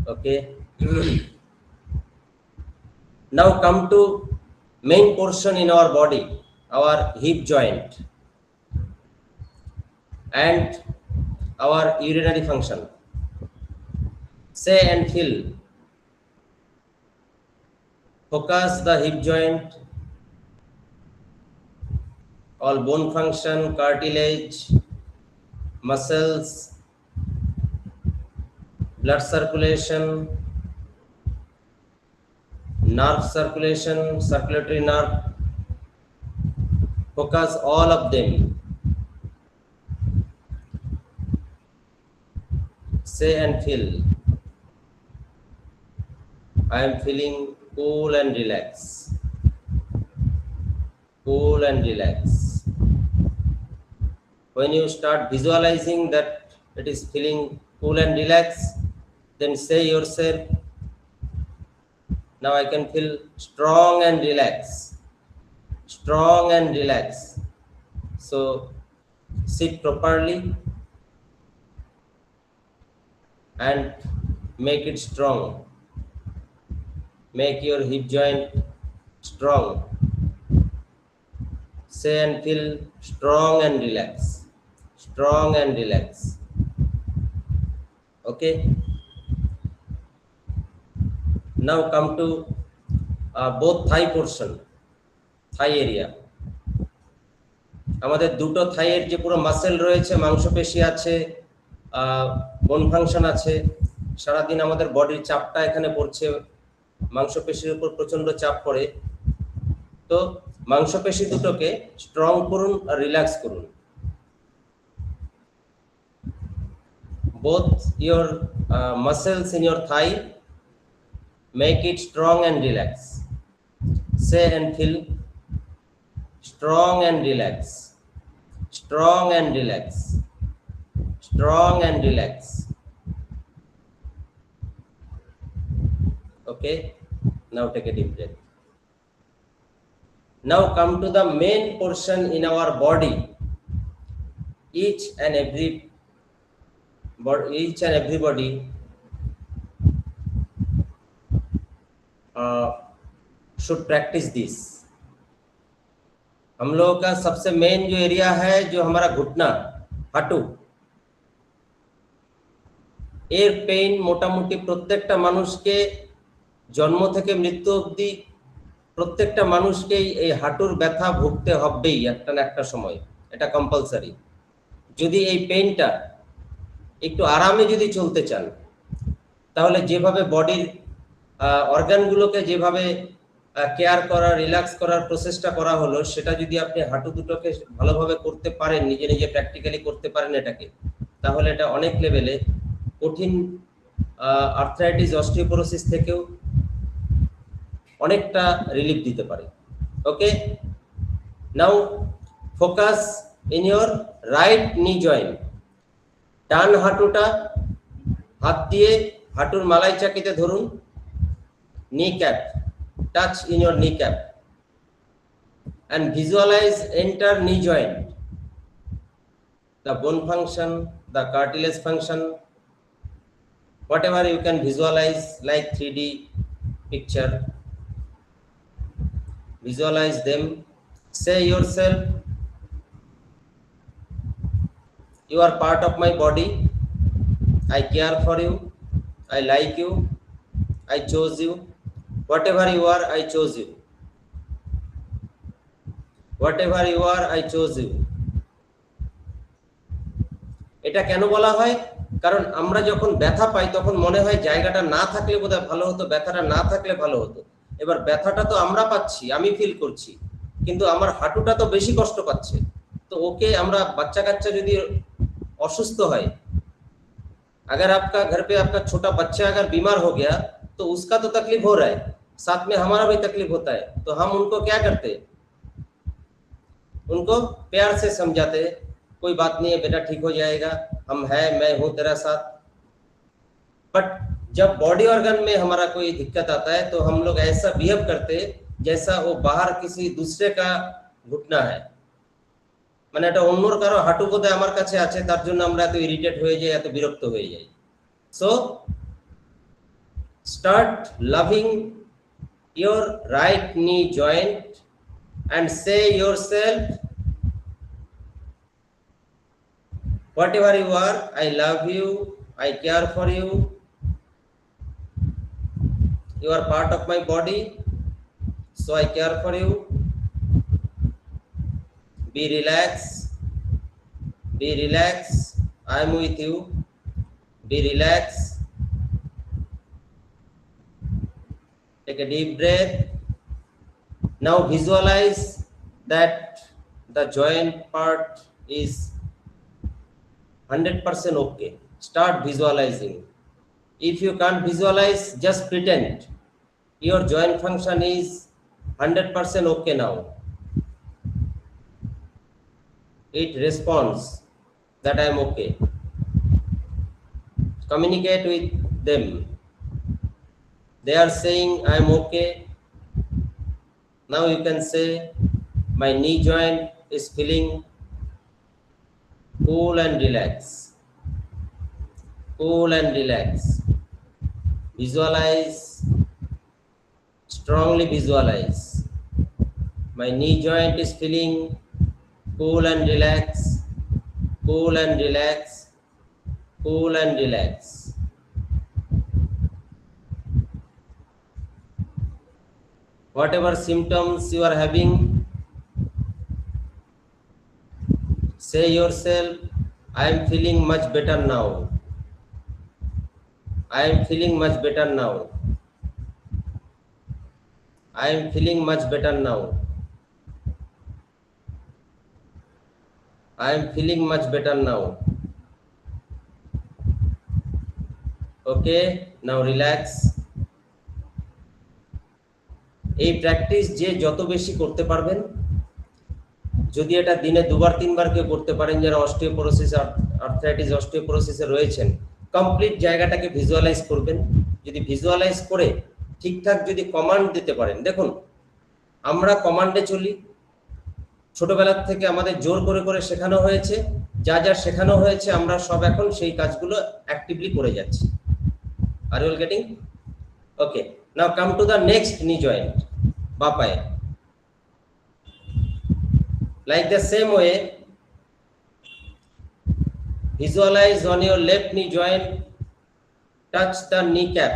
A: Okay. Now come to main portion in our body, our hip joint and our urinary function. Say and feel. Focus the hip joint, all bone function, cartilage, muscles, blood circulation, nerve circulation, circulatory nerve. Focus all of them. Say and feel. I am feeling cool and relax. Cool and relax. When you start visualizing that it is feeling cool and relax, then say yourself, now I can feel strong and relax. Strong and relax. So sit properly and make it strong. Make your hip joint strong. Say and feel strong and relax. Strong and relax. Okay. Now come to both thigh portion, thigh area. আমাদের দুটো থাইয়ের যে পুরো muscle রয়েছে, মাংসপেশি আছে, বোন function আছে, সারাদিন আমাদের বডির চাপটা এখানে পড়ছে, মাংসপেশির উপর প্রচন্ড চাপ পড়ে। তো মাংসপেশি দুটোকে স্ট্রং করুন আর রিল্যাক্স করুন। Both your muscles in your thigh, make it strong and relax. Say and feel strong and relax. Strong and relax. Strong and relax. Okay, now take a deep breath. Now come to the main portion in our body. Each and everybody should practice this. हम लोगों का सबसे main जो area है, जो हमारा घुटना, हाटू, এর পেইন মোটামুটি প্রত্যেকটা মানুষকে জন্ম থেকে মৃত্যু অবধি প্রত্যেকটা মানুষকেই এই হাঁটুর ব্যথা ভুগতে হবেই একটা না একটা সময়, এটা কম্পালসারি। যদি এই পেইনটা একটু আরামে যদি চলতে চান, তাহলে যেভাবে বডির অর্গানগুলোকে যেভাবে কেয়ার করা, রিল্যাক্স করার প্রসেসটা করা হলো, সেটা যদি আপনি হাঁটু দুটোকে ভালোভাবে করতে পারেন, নিজে নিজে প্র্যাকটিক্যালি করতে পারেন এটাকে, তাহলে এটা অনেক লেভেলে কঠিন আর্থ্রাইটিস, অস্টিওপোরোসিস থেকেও অনেকটা রিলিফ দিতে পারে। Okay, now focus in your right knee joint. ডান হাঁটুটা হাত দিয়ে হাঁটুর মালাই চাকিতে ধরুন, knee cap touch in your knee cap and visualize enter knee joint, the bone function, the cartilage function, whatever you can visualize like 3D picture, visualize them. Say yourself, you are part of my body, I care for you, I like you, I chose you, whatever you are, I chose you, whatever you are, I chose you. এটা কেন বলা হয়? কারণ আমরা যখন ব্যথা পাই তখন মনে হয় জায়গাটা না থাকলে বোধহয় ভালো হতো, ব্যথাটা না থাকলে ভালো হতো। এবার ব্যথাটা তো আমরা পাচ্ছি, আমি ফিল করছি, কিন্তু আমার হাঁটুটা তো বেশি কষ্ট পাচ্ছে। তো ওকে আমরা, বাচ্চা কাচ্চা যদি অসুস্থ হয়, अगर आपका घर पे आपका छोटा बच्चा अगर बीमार हो गया तो उसका तो तकलीफ हो रहा है, साथ में हमारा भी तकलीफ होता है। तो हम उनको क्या करते हैं? उनको प्यार से समझाते हैं, कोई बात नहीं है बेटा, ठीक हो जाएगा, हम है, मैं हूं तेरा साथ। बट जब बॉडी ऑर्गन में हमारा कोई दिक्कत आता है तो हम लोग ऐसा बिहेव करते जैसा वो बाहर किसी दूसरे का घुटना है, মানে এটা অন্যর কারো হাঁটু বোধহয় আমার কাছে আছে, তার জন্য আমরা এত ইরিটেট হয়ে যাই, এত বিরক্ত হয়ে যাই। So start loving your right knee joint and say yourself, whatever you are, I love you, I care for you, you are part of my body, so I care for you. Be relaxed, be relaxed, I am with you, be relaxed. Take a deep breath. Now visualize that the joint part is 100% okay. Start visualizing. If you can't visualize, just pretend your joint function is 100% okay now. It responds that I am okay. Communicate with them. They are saying I am okay. Now you can say, my knee joint is feeling cool and relax. Cool and relax. Visualize, strongly visualize. My knee joint is feeling cool and relax, cool and relax, cool and relax. Whatever symptoms you are having, say yourself, I am feeling much better now. I am feeling much better now. I am feeling much better now. I am feeling much better now. Okay, now relax. এই practice যে যত বেশি করতে পারবেন, যদি এটা দিনে দুবার তিনবার কেউ করতে পারেন, যারা অস্টিওপোরোসিস, আর্থ্রাইটিস, অস্টিওপোরোসিসে রয়েছেন, কমপ্লিট জায়গাটাকে ভিজুয়ালাইজ করবেন। যদি ভিজুয়ালাইজ করে ঠিকঠাক যদি কমান্ড দিতে পারেন, দেখুন আমরা কমান্ডে চলি, ছোটবেলার থেকে আমাদের জোর করে করে শেখানো হয়েছে, যা যা শেখানো হয়েছে আমরা সব এখন সেই কাজগুলো অ্যাক্টিভলি করে যাচ্ছি। Are you getting? Okay, now come to the next knee joint, বা পায়ে। Like the same way, visualize on your left knee joint, touch the kneecap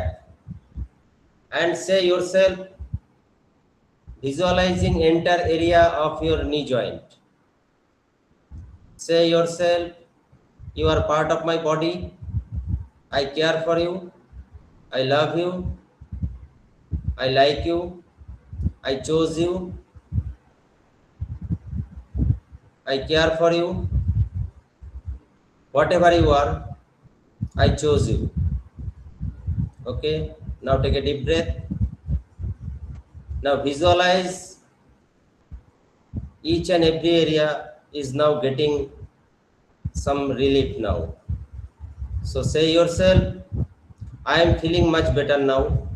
A: and say yourself, visualizing enter area of your knee joint. Say yourself, you are part of my body, I care for you, I love you, I like you, I chose you. I care for you. Whatever you are, I chose you. Okay, now take a deep breath. Now visualize each and every area is now getting some relief now. So say yourself, I am feeling much better now.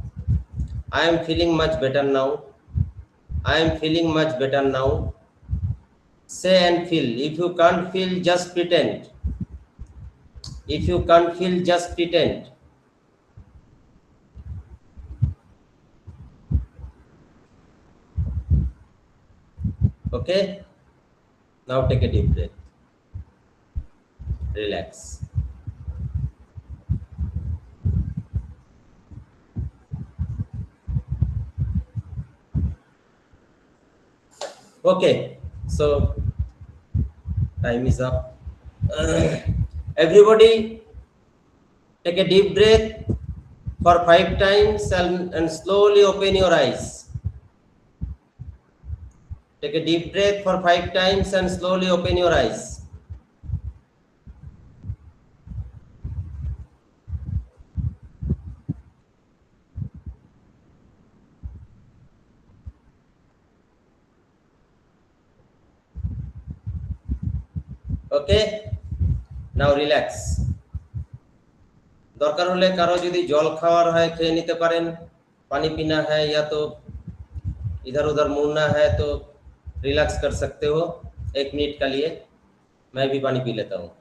A: I am feeling much better now. I am feeling much better now. Say and feel. If you can't feel, just pretend. If you can't feel, just pretend. Okay? Now take a deep breath. Relax. Okay, so time is up. Everybody take a deep breath for 5 times and slowly open your eyes. Take a deep breath for 5 times and slowly open your eyes. Okay, now relax. দরকার হলে কারো যদি জল খাওয়ার হয় খেয়ে নিতে পারেন, पानी पीना है या तो इधर उधर मुड़ना है तो रिलैक्स कर सकते हो 1 मिनट के लिए. मैं भी पानी पी लेता हूँ.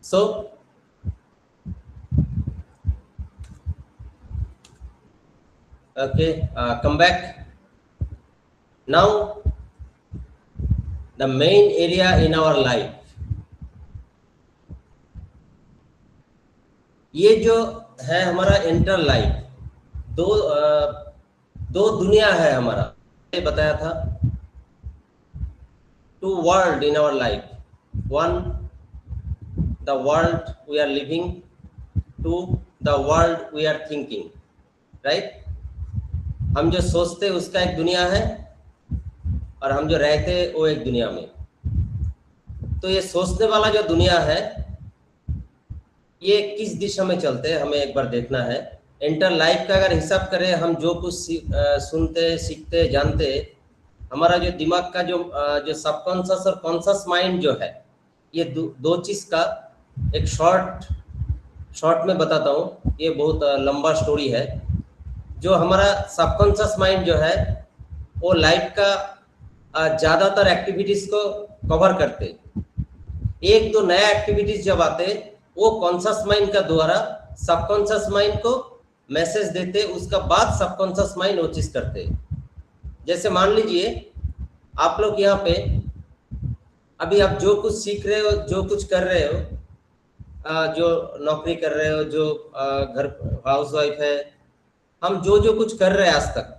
A: So okay, come back. Now the main area in our life, ये जो है हमारा इंटर लाइफ, दो दुनिया है हमारा. ये बताया था, 2 world in our life. 1, the world we are living. 2, the world we are thinking. Right? हम जो सोचते उसका एक दुनिया है और हम जो रहते वो एक दुनिया में. तो ये सोचने वाला जो दुनिया है ये किस दिशा में चलते हैं हमें एक बार देखना है. इंटर लाइफ का अगर हिसाब करें, हम जो कुछ सुनते सीखते जानते, हमारा जो दिमाग का जो सबकॉन्शियस और कॉन्शियस माइंड जो है, ये दो चीज का एक शॉर्ट में बताता हूँ. ये बहुत लंबा स्टोरी है. जो हमारा सबकॉन्शियस माइंड जो है वो लाइफ का ज़्यादातर एक्टिविटीज़ को कवर करते. 1-2 नया एक्टिविटीज़ जब आते वो कॉन्शियस माइंड का द्वारा सबकॉन्शियस माइंड को मैसेज देते, उसका बाद सबकॉन्शियस माइंड वो चीज़ करते. जैसे मान लीजिए आप लोग यहाँ पे अभी आप जो कुछ सीख रहे हो, जो कुछ कर रहे हो, जो नौकरी कर रहे हो, जो घर हाउसवाइफ है, हम जो कुछ कर रहे हैं आज तक,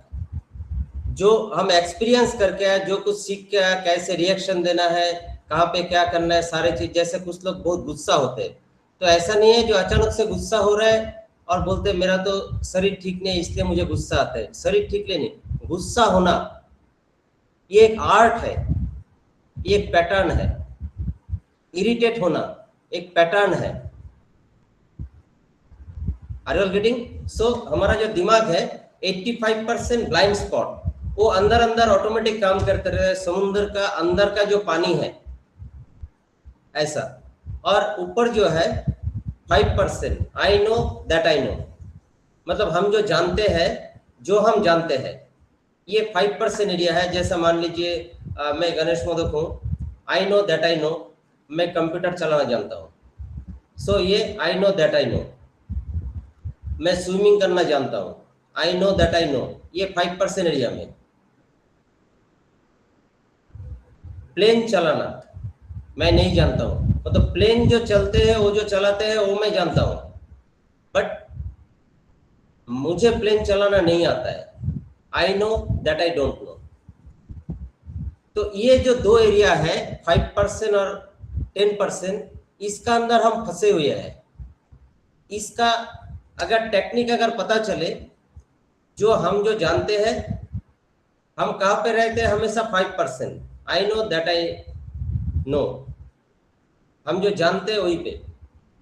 A: जो हम एक्सपीरियंस करके आए, जो कुछ सीख के आए, कैसे रिएक्शन देना है, कहाँ पे क्या करना है, सारे चीज. जैसे कुछ लोग बहुत गुस्सा होते हैं, तो ऐसा नहीं है जो अचानक से गुस्सा हो रहा है और बोलते मेरा तो शरीर ठीक नहीं इसलिए मुझे गुस्सा आता है. शरीर ठीक नहीं, गुस्सा होना ये एक आर्ट है, ये एक पैटर्न है. इरिटेट होना एक पैटर्न है. Are you all getting? So हमारा जो दिमाग है 85% ब्लाइंड स्पॉट, वो अंदर ऑटोमेटिक काम करते रहे. समुद्र का अंदर का जो पानी है ऐसा, और ऊपर जो है 5% आई नो दैट आई नो, मतलब हम जो जानते हैं, जो हम जानते हैं, ये 5% एरिया है. जैसा मान लीजिए मैं गणेश मोदक हूँ, आई नो दैट आई नो, मैं कंप्यूटर चलाना जानता हूँ. सो ये आई नो दैट आई नो. मैं स्विमिंग करना जानता हूँ, आई नो दैट आई नो, ये 5% एरिया में. प्लेन चलाना मैं नहीं जानता हूँ, मतलब प्लेन जो चलते हैं वो जो चलाते हैं वो मैं जानता हूँ, बट मुझे प्लेन चलाना नहीं आता है। I know that I don't no. तो ये जो दो एरिया है 5% और 10%, इसका अंदर हम फंसे हुए हैं। इसका अगर टेक्निक अगर पता चले, जो जानते हैं, हम कहाँ पे रहते हैं हमेशा 5%, आई नो दैट आई नो, हम जो जानते हैं वही पे।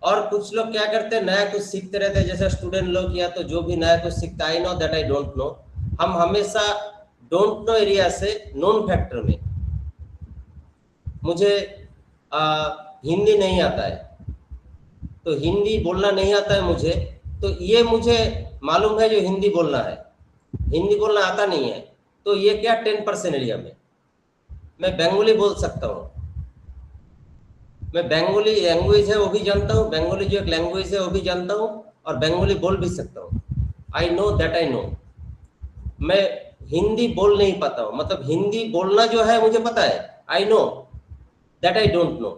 A: और कुछ लोग क्या करते हैं, नया कुछ सीखते रहते हैं, जैसे स्टूडेंट लोग या तो जो भी नया कुछ सीखता है, I know that I don't no. हम हमेशा डोंट नो एरिया से नोन फैक्टर में, मुझे हिंदी नहीं आता है तो हिंदी बोलना नहीं आता है मुझे, तो ये मुझे मालूम है जो हिंदी बोलना है, हिंदी बोलना आता नहीं है, तो ये क्या 10% एरिया में मैं बंगाली बोल सकता हूँ। मैं बंगाली लैंग्वेज है वो भी जानता हूँ, बंगाली जो एक लैंग्वेज है वो भी जानता हूँ, और बंगाली बोल भी सकता हूँ। आई नो दैट आई नो। मैं हिंदी बोल नहीं पाता हूँ, मतलब हिंदी बोलना जो है मुझे पता है, I know that I don't no,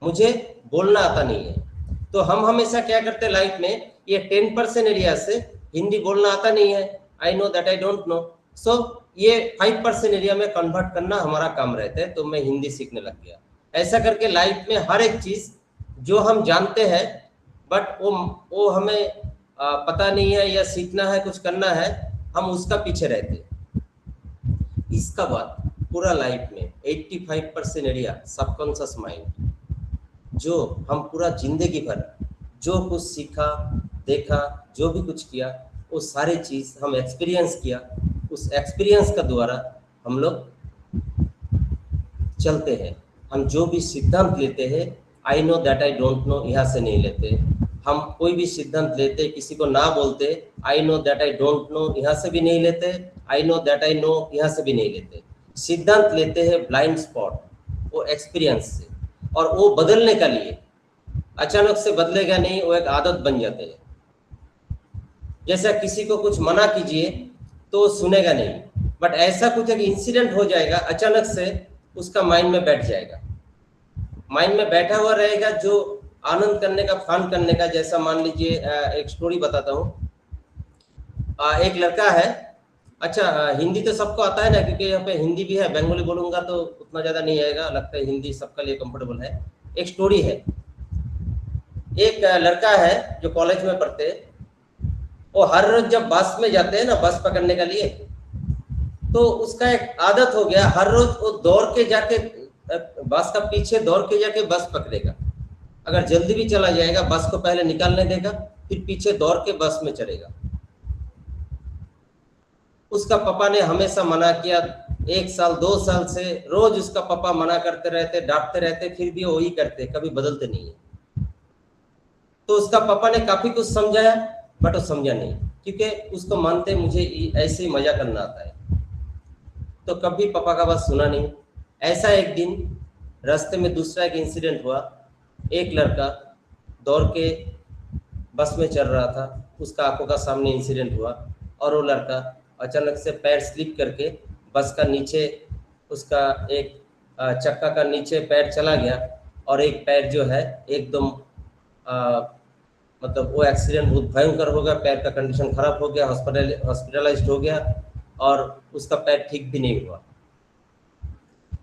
A: मुझे बोलना आता नहीं है। तो हम हमेशा क्या करते हैं लाइफ में, ये 10% एरिया से हिंदी बोलना आता नहीं है, I know that I don't know, so ये 5% एरिया में कन्वर्ट करना हमारा काम रहता है, तो मैं हिंदी सीखने लग गया। ऐसा करके लाइफ में हर एक चीज जो हम जानते हैं बट वो हमें पता नहीं है या सीखना है, कुछ करना है, हम उसका पीछे रहते हैं। इसका बाद पूरा लाइफ में 85% एरिया सबकॉन्शियस माइंड, जो हम पूरा जिंदगी भर जो कुछ सीखा देखा जो भी कुछ किया वो सारी चीज हम एक्सपीरियंस किया, उस एक्सपीरियंस का द्वारा हम लोग चलते हैं। हम जो भी सिद्धांत लेते हैं, आई know that I don't no यहाँ से नहीं लेते। हम कोई भी सिद्धांत लेते, किसी को ना बोलते, आई know that I don't no यहाँ से भी नहीं लेते, आई नो दैट आई नो यहाँ से भी नहीं लेते। सिद्धांत लेते हैं ब्लाइंड स्पॉट, वो एक्सपीरियंस से, और वो बदलने का लिए अचानक से बदलेगा नहीं, वो एक आदत बन जाते हैं। जैसा किसी को कुछ मना कीजिए तो सुनेगा नहीं, बट ऐसा कुछ एक इंसिडेंट हो जाएगा अचानक से, उसका माइंड में बैठ जाएगा, माइंड में बैठा हुआ रहेगा, जो आनंद करने का, फन करने का। जैसा मान लीजिए एक स्टोरी बताता हूँ। एक लड़का है, अच्छा हिंदी तो सबको आता है ना, क्योंकि यहाँ पे हिंदी भी है, बंगाली बोलूंगा तो उतना ज़्यादा नहीं आएगा, लगता है हिंदी सबके लिए कंफर्टेबल है। एक स्टोरी है, एक लड़का है जो कॉलेज में पढ़ते, वो हर रोज जब बस में जाते हैं ना, बस पकड़ने के लिए, तो उसका एक आदत हो गया, हर रोज वो दौड़ के जाके बस का पीछे दौड़ के जाके बस पकड़ेगा। अगर जल्दी भी चला जाएगा, बस को पहले निकालने देगा, फिर पीछे दौड़ के बस में चढ़ेगा। उसका पापा ने हमेशा मना किया, 1 साल 2 साल से रोज उसका पापा मना करते रहते, डांटते रहते, फिर भी वही करते, कभी बदलते नहीं है। तो उसका पापा ने काफी कुछ समझाया, बट वो समझा नहीं, क्योंकि उसको मानते मुझे ऐसे ही मजा करना आता है, तो कभी पापा का बात सुना नहीं। ऐसा एक दिन रास्ते में दूसरा एक इंसिडेंट हुआ। एक लड़का दौड़ के बस में चल रहा था, उसका आंखों का सामने इंसिडेंट हुआ, और वो लड़का अचानक से पैर स्लिप करके बस का नीचे, उसका एक चक्का का नीचे पैर चला गया, और एक पैर जो है एकदम मतलब वो एक्सीडेंट बहुत भयंकर हो गया, पैर का कंडीशन खराब हो गया, हॉस्पिटलाइज्ड हो गया, और उसका पैर ठीक भी नहीं हुआ।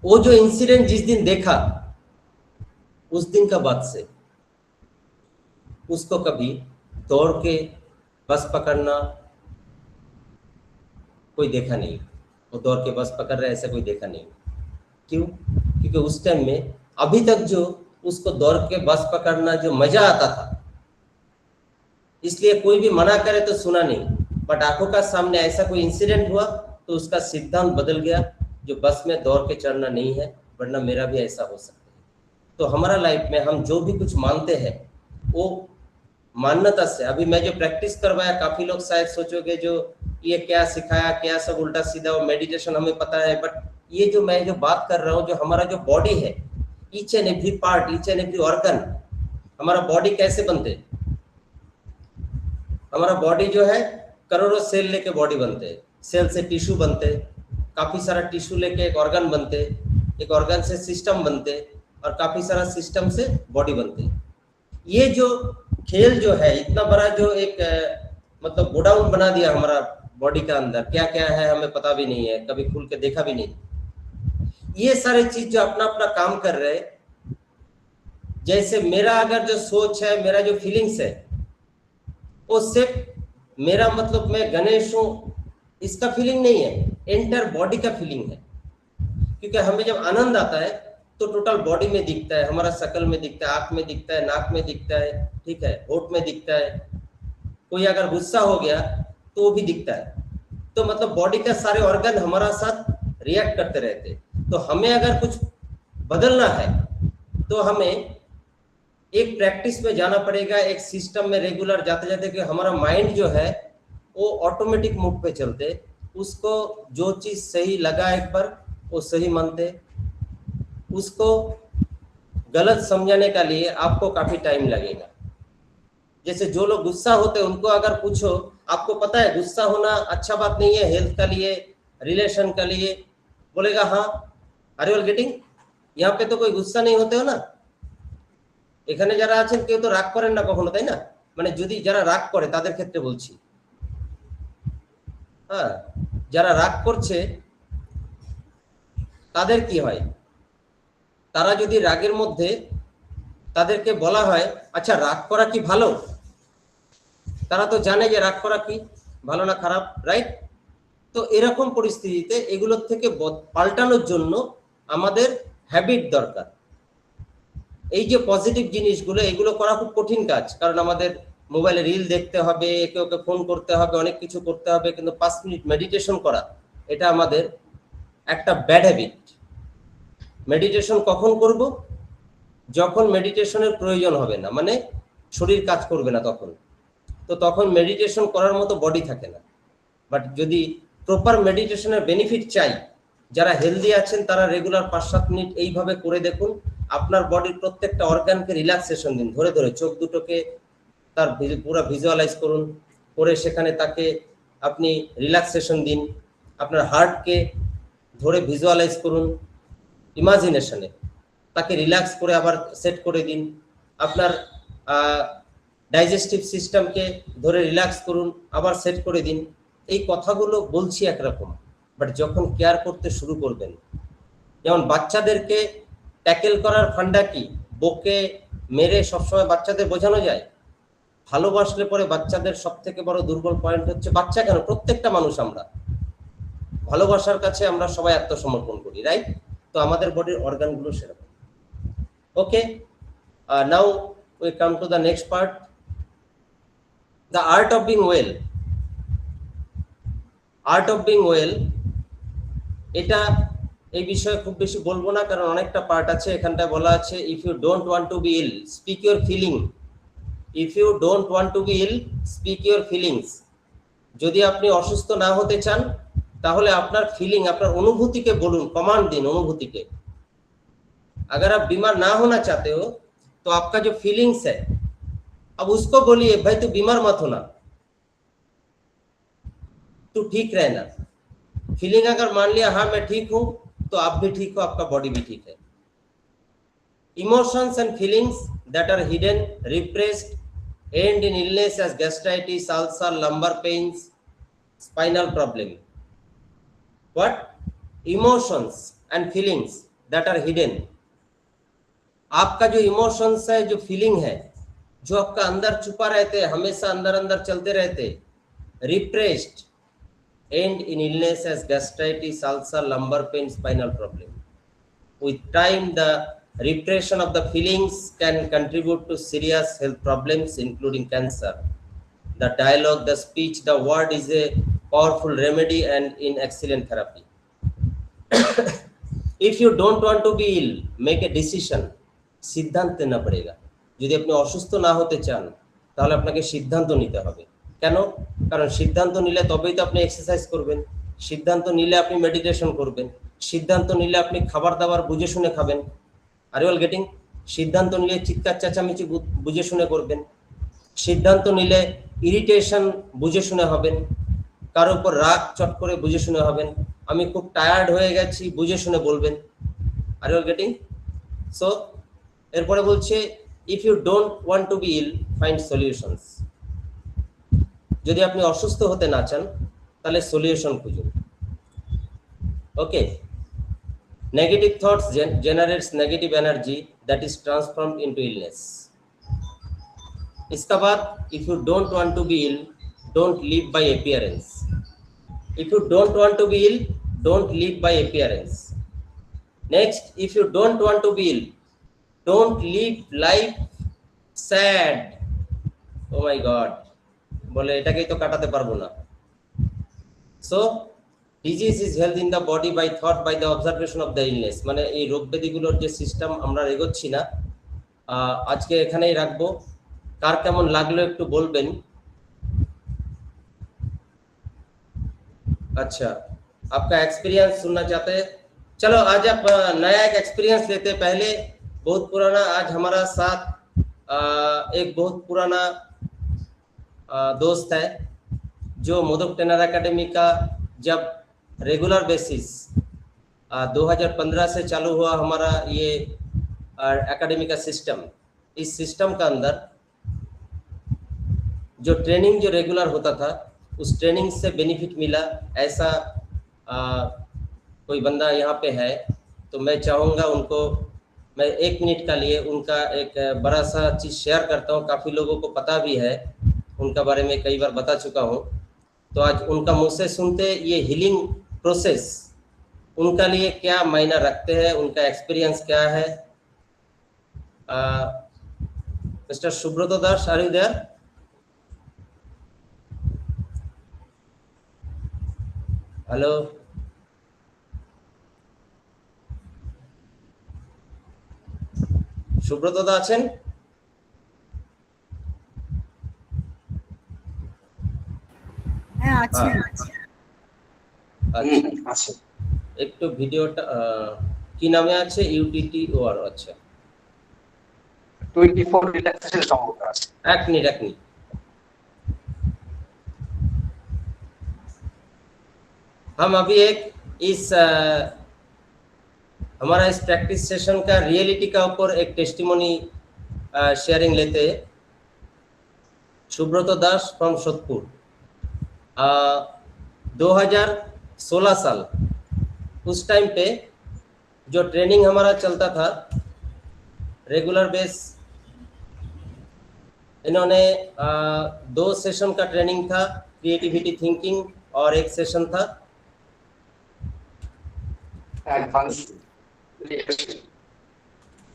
A: वो जो इंसिडेंट जिस दिन देखा, उस दिन का बाद से उसको कभी दौड़ के बस पकड़ना कोई देखा नहीं, वो दौड़ के बस पकड़ रहे ऐसा कोई देखा नहीं। क्यों? क्योंकि उस टाइम में अभी तक जो उसको दौड़ के बस पकड़ना जो मजा आता था, इसलिए कोई भी मना करे तो सुना नहीं, बट आंखों का सामने ऐसा कोई इंसिडेंट हुआ तो उसका सिद्धांत बदल गया, जो बस में दौड़ के चढ़ना नहीं है, वरना मेरा भी ऐसा हो सकता है। तो हमारा लाइफ में हम जो भी कुछ मानते हैं वो मान्यता से, अभी मैं जो प्रैक्टिस करवाया, काफी लोग शायद सोचोगे जो ये क्या सिखाया, क्या सब उल्टा सीधा, वो मेडिटेशन हमें पता है, बट ये जो मैं जो बात कर रहा हूँ, जो हमारा जो बॉडी है, each and every part, each and every organ, हमारा बॉडी कैसे बनते, हमारा बॉडी जो है करोड़ों सेल लेके बॉडी बनते, सेल से टिश्यू बनते, काफी सारा टिश्यू लेके एक ऑर्गन बनते, एक ऑर्गन से सिस्टम बनते और काफी सारा सिस्टम से बॉडी बनते। ये जो खेल जो है इतना बड़ा जो एक मतलब गोडाउन बना दिया हमारा बॉडी का अंदर, क्या क्या है हमें पता भी नहीं है, कभी खुल के देखा भी नहीं। ये सारे चीज जो अपना अपना काम कर रहे, जैसे मेरा अगर जो सोच है, मेरा जो फीलिंग्स है, वो सिर्फ मेरा मतलब मैं गणेश हूँ इसका फीलिंग नहीं है, एंटायर बॉडी का फीलिंग है। क्योंकि हमें जब आनंद आता है तो टोटल बॉडी में दिखता है, हमारा शकल में दिखता है, आंख में दिखता है, नाक में दिखता है, ठीक है, होठ में दिखता है। कोई अगर गुस्सा हो गया तो वो भी दिखता है। तो मतलब बॉडी का सारे ऑर्गन हमारा साथ रिएक्ट करते रहते। तो हमें अगर कुछ बदलना है तो हमें एक प्रैक्टिस में जाना पड़ेगा, एक सिस्टम में रेगुलर जाते जाते कि हमारा माइंड जो है वो ऑटोमेटिक मूड पे चलते, उसको जो चीज सही लगा एक बार वो सही मानते, उसको गलत समझाने का लिए आपको काफी टाइम लगेगा। जैसे जो लोग गुस्सा होते हैं उनको अगर पूछो, आपको पता है गुस्सा होना अच्छा बात नहीं है हेल्थ का लिए, रिलेशन का लिए, बोलेगा हाँ। Are you all getting? यहाँ पे तो कोई गुस्सा नहीं होते हो ना, এখানে যারা আছেন কেউ তো রাগ করেন না কখনো, তাই না? মানে যদি যারা রাগ করে তাদের ক্ষেত্রে বলছি, হ্যাঁ, যারা রাগ করছে তাদের কি হয়, তারা যদি রাগের মধ্যে তাদেরকে বলা হয় আচ্ছা রাগ করা কি ভালো, তারা তো জানে যে রাগ করা কি ভালো না খারাপ, রাইট? তো এরকম পরিস্থিতিতে এগুলোর থেকে পাল্টানোর জন্য আমাদের হ্যাবিট দরকার। এই যে পজিটিভ জিনিসগুলো এগুলো করা খুব কঠিন কাজ, কারণ আমাদের মোবাইলে রিল দেখতে হবে, একে ওকে ফোন করতে হবে, অনেক কিছু করতে হবে, কিন্তু 5 মিনিট মেডিটেশন করা এটা আমাদের একটা ব্যাড হ্যাবিট। মেডিটেশন কখন করব? যখন মেডিটেশনের প্রয়োজন হবে না, মানে শরীর কাজ করবে না তখন, তো তখন মেডিটেশন করার মতো বডি থাকে না। বাট যদি প্রপার মেডিটেশনের বেনিফিট চাই, যারা হেলদি আছেন তারা রেগুলার 5-7 মিনিট এইভাবে করে দেখুন, আপনার বডির প্রত্যেকটা অর্গানকে রিল্যাক্সেশন দিন, ধরে ধরে চোখ দুটোকে তার পুরো ভিজুয়ালাইজ করুন, করে সেখানে তাকে আপনি রিল্যাক্সেশন দিন, আপনার হার্টকে ধরে ভিজুয়ালাইজ করুন ইমাজিনেশনে, তাকে রিল্যাক্স করে আবার সেট করে দিন, আপনার ডাইজেস্টিভ সিস্টেমকে ধরে রিল্যাক্স করুন আবার সেট করে দিন। এই কথাগুলো বলছি একরকম, বাট যখন কেয়ার করতে শুরু করবেন, যেমন বাচ্চাদেরকে ট্যাকেল করার ফান্ডা কি, বকে মেরে সবসময় বাচ্চাদের বোঝানো যায়? ভালোবাসলে পরে বাচ্চাদের সব থেকে বড় দুর্বল পয়েন্ট হচ্ছে, বাচ্চা কেন প্রত্যেকটা মানুষ আমরা ভালোবাসার কাছে আমরা সবাই আত্মসমর্পণ করি, রাইট? তো আমাদের বডির অর্গানগুলো সেরকম। Okay, now we come to the next part, the art of being well. Art of being well, এটা এই বিষয়ে খুব বেশি বলবো না, কারণ অনেকটা পার্ট আছে। এখানটায় বলা আছে if you don't want to be ill speak your feeling, if you don't want to be ill speak your feelings. যদি আপনি অসুস্থ না হতে চান তাহলে আপনার ফিলিং, আপনার অনুভूति बोलूं, कमांड दिन अनुभूति के। अगर आप बीमार ना होना चाहते हो तो आपका जो फीलिंग्स है अब उसको बोलिए भाई तू बीमार मत होना, तू ठीक रहना। फीलिंग अगर मान लिया हाँ मैं ठीक हूं तो आप भी ठीक हो, आपका बॉडी भी ठीक है। Emotions and feelings that are hidden, repressed, and in illness as gastritis, ulcer, lumbar pains, spinal problem. What? Emotions and feelings that are hidden. आपका जो इमोशंस है, जो फीलिंग है, जो आपका अंदर छुपा रहते हैं, हमेशा अंदर अंदर चलते रहते, repressed, and in illness as gastritis, ulcer, lumbar pain, spinal problem. With time, the repression of the feelings can contribute to serious health problems, including cancer. The dialogue, the speech, the word is a powerful remedy and in excellent therapy. If you don't want to be ill, make a decision. সিদ্ধান্ত নেওয়া পড়েगा। যদি আপনি অসুস্থ না হতে চান তাহলে আপনাকে সিদ্ধান্ত নিতে হবে। কেন? কারণ সিদ্ধান্ত নিলে তবেই তো আপনি এক্সারসাইজ করবেন, সিদ্ধান্ত নিলে আপনি মেডিটেশন করবেন, সিদ্ধান্ত নিলে আপনি খাবার দাবার বুঝে শুনে খাবেন। Are you all getting? সিদ্ধান্ত নিলে চিৎকার চেঁচামেচি বুঝে শুনে করবেন, সিদ্ধান্ত নিলে ইরিটেশন বুঝে শুনে হবেন, কারো উপর রাগ চট করে বুঝে শুনে হবেন, আমি খুব টায়ার্ড হয়ে গেছি বুঝে শুনে বলবেন। আর ইউ গেটিং? সো এরপরে বলছে if you don't want to be ill find solutions. যদি আপনি অসুস্থ হতে না চান তাহলে সলিউশন খুঁজুন। Okay, negative thoughts generates negative energy that is transformed into illness. इसका बाद if you don't want to be ill don't live by appearance. If you don't want to be ill don't live by appearance. Next, if you don't want to be ill don't live life sad. Oh my god, বলে এটাকেই তো কাটাতে পারবো না। So disease is health in the body by thought by the observation of the illness। মানে এই রোগ ব্যাধিগুলোর যে সিস্টেম আমরা এগোচ্ছি না, আজকে এখানেই রাখবো। কার কেমন লাগলো একটু বলবেন। अच्छा, आपका एक्सपीरियंस सुनना चाहते हैं? चलो आज आप नया एक एक्सपीरियंस लेते हैं। पहले बहुत पुराना, आज हमारा साथ एक बहुत पुराना दोस्त है जो मोदक ट्रेनर एकेडमी का जब रेगुलर बेसिस 2015 से चालू हुआ हमारा ये एकेडमी का सिस्टम। इस सिस्टम का अंदर जो ट्रेनिंग जो रेगुलर होता था उस ट्रेनिंग से बेनिफिट मिला, ऐसा कोई बंदा यहाँ पे है तो मैं चाहूँगा उनको, मैं 1 मिनट का लिए उनका एक बड़ा सा चीज़ शेयर करता हूँ। काफ़ी लोगों को पता भी है, उनका बारे में कई बार बता चुका हूँ। तो आज उनका मुँह से सुनते ये हीलिंग प्रोसेस उनका लिए क्या मायना रखते हैं, उनका एक्सपीरियंस क्या है। Mister Subrata Das, are you there? Hello, Subrata da আছেন?
B: হ্যাঁ আছে।
A: আচ্ছা, একটু ভিডিওটা কি নামে আছে? ইউটিটি ওয়ার। আচ্ছা,
F: 24 रिलैक्सेशन सॉन्ग का।
A: एक मिनट। हम अभी एक इस हमारा इस प्रैक्टिस सेशन का रियलिटी का ऊपर एक टेस्टिमोनी शेयरिंग लेते हैं। सुब्रत दास फ्रॉम सोदपुर। 2016 साल उस टाइम पे जो ट्रेनिंग हमारा चलता था रेगुलर बेस, इन्होंने 2 सेशन का ट्रेनिंग था, क्रिएटिविटी थिंकिंग, और एक सेशन था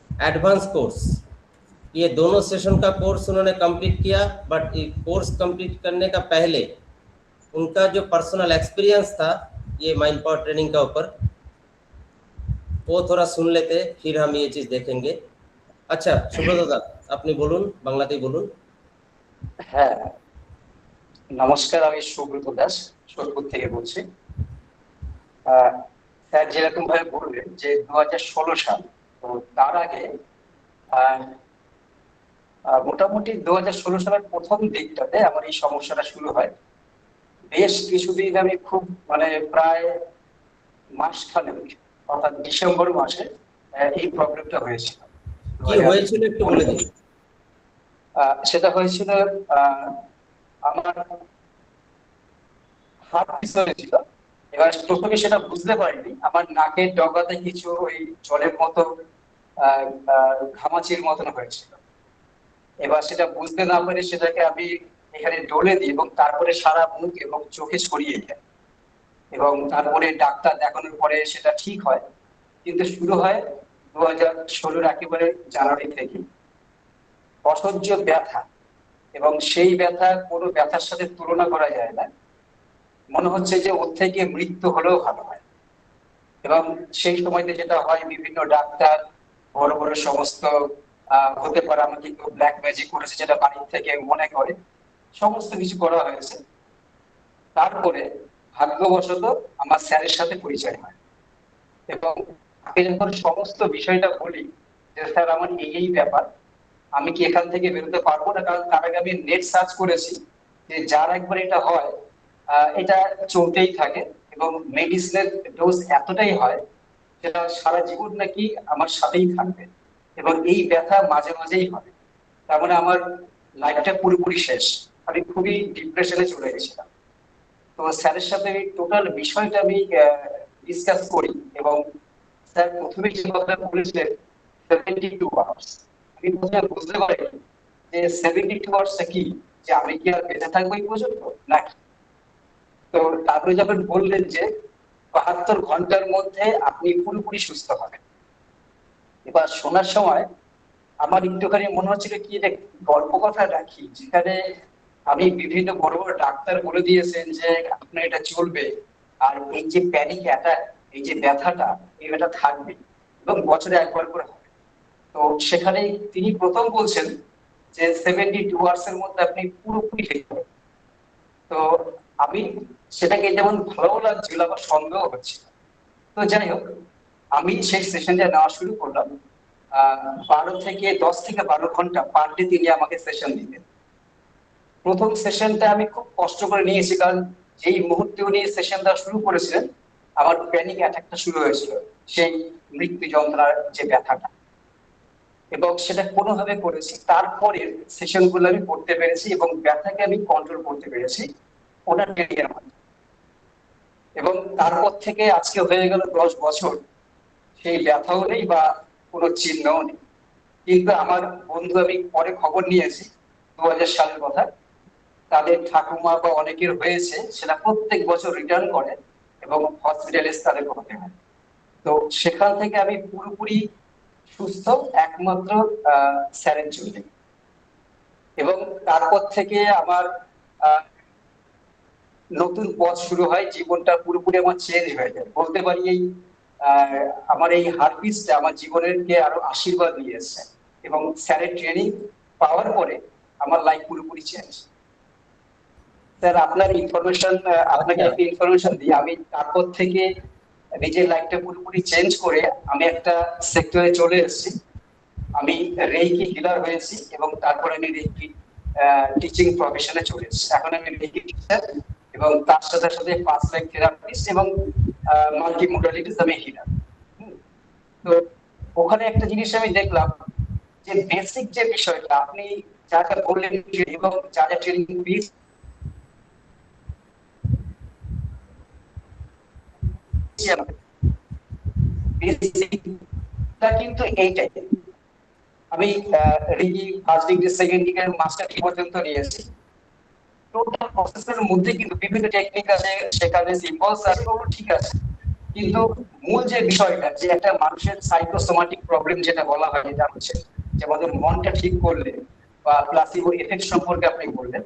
A: एडवांस कोर्स। ये दोनों सेशन का कोर्स उन्होंने कंप्लीट किया, बट ये कोर्स कंप्लीट करने का पहले उनका जो पर्सनल एक्सपीरियंस था ये माइंड पावर ट्रेनिंग का ऊपर, वो थोड़ा सुन लेते, फिर हम ये चीज़ देखेंगे। अच्छा सुब्रत दा, আপনি বলুন, বাংলাতেই বলুন।
F: হ্যাঁ, নমস্কার, আমি সুব্রত দাস সোদপুর থেকে বলছি। স্যার যেরকম ভাবে বললেন যে 2016 সাল, তো তার আগে মোটামুটি 2016 সালের প্রথম দিকটাতে আমার এই সমস্যাটা শুরু হয়। বেশ কিছুদিন আমি খুব প্রায় মাসখানেক, অর্থাৎ ডিসেম্বর মাসে এই প্রবলেমটা হয়েছিল।
A: কি হয়েছিল একটু বলে দিন।
F: সেটা হয়েছিল আমার হাত পিছনে ছিল। এবার প্রথমে সেটা বুঝতে পারিনি, আমার নাকের ডগাতে কিছু ওই জলের মতো ঘামাচির মতন হয়েছিল। এবার সেটা বুঝতে না পারে সেটাকে আমি এখানে ডলে দিই এবং তারপরে সারা মুখ এবং চোখে ছড়িয়ে যায়, এবং তারপরে ডাক্তার দেখানোর পরে সেটা ঠিক হয়। কিন্তু শুরু হয় 2016 একেবারে জানুয়ারি থেকে। অসহ্য ব্যথা, এবং সেই ব্যথা কোনো ব্যথার সাথে তুলনা করা যায় না। মনে হচ্ছে যে ওর থেকে মৃত্যু হলেও ভালো হয়। এবং সেই সময়তে যেটা হয়, বিভিন্ন ডাক্তার বড় বড় সমস্ত হতে পারে আমাকে কেউ ব্ল্যাক ম্যাজিক করেছে যেটা বাড়ির থেকে মনে করে, সমস্ত কিছু করা হয়েছে। তারপরে ভাগ্যবশত আমার স্যারের সাথে পরিচয় হয়, এবং তাকে যখন সমস্ত বিষয়টা বলি যে স্যার আমার এই ব্যাপার, আমি কি এখান থেকে বেরোতে পারবো না, কারণ তার আগে আমি নেট সার্চ করেছি যে যার একবার এটা হয় এটা চলতেই থাকে এবং মেডিসিনের ডোজ এতটাই হয় সেটা সারা জীবন নাকি আমার সাথেই থাকবে এবং এই ব্যথা মাঝে মাঝেই হবে। তার মানে আমার লাইফটা পুরোপুরি শেষ, আমি খুবই ডিপ্রেশনে চলে গেছিলাম। তো স্যারের সাথে টোটাল বিষয়টা আমি ডিসকাস করি এবং স্যার প্রথমে যে কথাটা বলেছিলেন 72 আওয়ার্স, আমি প্রথমে বুঝতে পারি যে 72 আওয়ার্সটা কি, যে আমি কি আর বেঁচে থাকবো এই পর্যন্ত নাকি। তো তারপরে যখন বললেন যে 72 ঘন্টার মধ্যে আপনি পুরোপুরি সুস্থ হবেন, এবার শোনার সময় আমার একটুখানি মনে হচ্ছিল কি যে গল্প কথা রাখি, যেখানে আমি বিভিন্ন বড় বড় ডাক্তার বলে দিয়েছেন যে আপনার এটা চলবে, আর এই যে প্যানিক অ্যাটাক, এই যে ব্যথাটা, এই ব্যথা থাকবে এবং বছরে একবার করে হবে। তো সেখানে তিনি প্রথম বলছেন যে 72 আওয়ার্স এর মধ্যে আপনি পুরোপুরি ঠিক হবেন। তো আমি সেটাকে যেমন ভালো লাগছিল আবার সন্দেহ হচ্ছিল। তো যাই হোক, আমি সেই সেশনটা নেওয়া শুরু করলাম। 10 থেকে 12 ঘন্টা পার ডে তিনি আমাকে সেশন দিতেন। প্রথম সেশনটা আমি খুব কষ্ট করে নিয়েছি, কারণ যেই মুহূর্তে উনি সেশন দেওয়া শুরু করেছিলেন আমার প্যানিক অ্যাটাকটা শুরু হয়েছিল, সেই মৃত্যু যন্ত্রণার যে ব্যথাটা, এবং সেটা কোনোভাবে করেছি। তারপরে সেশন গুলো আমি করতে পেরেছি এবং ব্যথাকে আমি কন্ট্রোল করতে পেরেছি ওনার ট্রেনিংয়ের মাধ্যমে। এবং তারপর থেকে আজকে হয়ে গেল 10 বছর, সেই ব্যথাও নেই বা কোনো চিহ্নও নেই। কিন্তু আমার বন্ধু, আমি পরে খবর নিয়েছি 2000 সালের কথা, তাদের ঠাকুমা বা অনেকের হয়েছে, সেটা প্রত্যেক বছর রিটার্ন করে এবং হসপিটালে তাদের করতে হয়। তো সেখান থেকে আমি পুরোপুরি সুস্থ একমাত্র স্যারের জন্য। এবং তারপর থেকে আমার নতুন পথ শুরু হয়, জীবনটা পুরোপুরি আমার চেঞ্জ হয়ে যায় বলতে পারি। এই আমার এই হারপিসটা আমার জীবনের কে আরো আশীর্বাদ নিয়ে এসেছে এবং স্যারের ট্রেনিং পাওয়ার পরে আমার লাইফ পুরোপুরি চেঞ্জ। স্যার আপনার ইনফরমেশন, আপনাকে একটা ইনফরমেশন দিই, আমি তারপর থেকে নিজের লাইফটা পুরোপুরি চেঞ্জ করে আমি একটা সেক্টরে চলে এসেছি। আমি রেইকি হিলার হয়েছি এবং তারপরে আমি রেইকি টিচিং প্রফেশনে চলে এসেছি। এখন আমি রেইকি টিচার এবং তার সাথে সাথে ফার্স্ট লাইফ থেরাপিস্ট এবং মাল্টি মোডালিটিস আমি হিলার। তো ওখানে একটা জিনিস আমি দেখলাম যে বেসিক যে বিষয়টা আপনি যা যা বললেন এবং যা যা ট্রেনিং পেয়েছি, কিন্তু এইটাই আমি রিগি first degree second degree master degree পর্যন্ত নিয়েছি। টোটাল প্রসেসের মধ্যে কিন্তু বিভিন্ন টেকনিক আছে, সেখানে সিম্বলস আছে, ওগুলো ঠিক আছে, কিন্তু মূল যে বিষয়টা, যে একটা মানুষের সাইকোসোমাটিক প্রবলেম যেটা বলা হয়, যেটা হচ্ছে যে আমাদের মনটা ঠিক করলে বা প্লাসিবো এফেক্ট সম্পর্কে আপনি বললেন,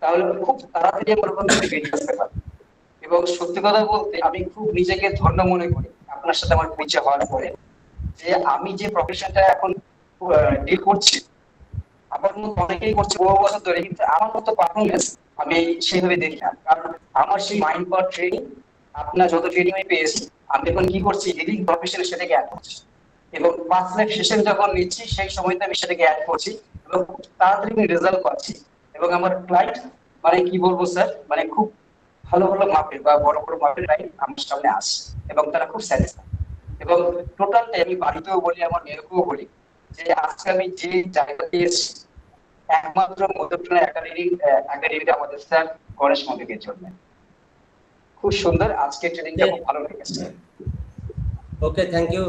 F: তাহলে খুব তাড়াতাড়ি আমরা ওখান থেকে বেরিয়ে আসতে পারি। এবং সত্যি কথা বলতে আমি খুব নিজেকে ধন্য মনে করি আপনার সাথে আমার পরিচয় হওয়ার পরে, যে আমি যে প্রফেশনটা এখন ডিল করছি, আমার মতো অনেকেই করছে বহু বছর ধরে, কিন্তু আমার মতো পারফরমেন্স আমি সেইভাবে দেখি না। কারণ আমার সেই মাইন্ড পাওয়ার ট্রেনিং, আপনার যত ট্রেনিং আমি পেয়েছি, আমি এখন কি করছি, হিলিং প্রফেশনে সেটাকে অ্যাড করছি এবং 5 লাখ সেশন যখন নিচ্ছি সেই সময়তে আমি সেটাকে অ্যাড করছি এবং তাড়াতাড়ি আমি রেজাল্ট পাচ্ছি। এবং আমার ক্লায়েন্ট, মানে কি বলবো স্যার, মানে খুব ভালো ভালো মাপের বা বড় বড় মাপের ক্লায়েন্ট আমার সামনে আসে এবং তারা খুব স্যাটিসফাইড। এবং টোটালটাই আমি বাড়িতেও বলি, আমার মেয়েকেও বলি, যে আজকে আমি যে জায়গাতে এসেছি একমাত্র মধ্যপ্রাণ একাডেমিতে আমাদের স্যার গণেশ মল্লিকের জন্য। খুব সুন্দর, আজকে ট্রেনিংটা খুব ভালো লেগেছে।
A: ওকে, থ্যাংক ইউ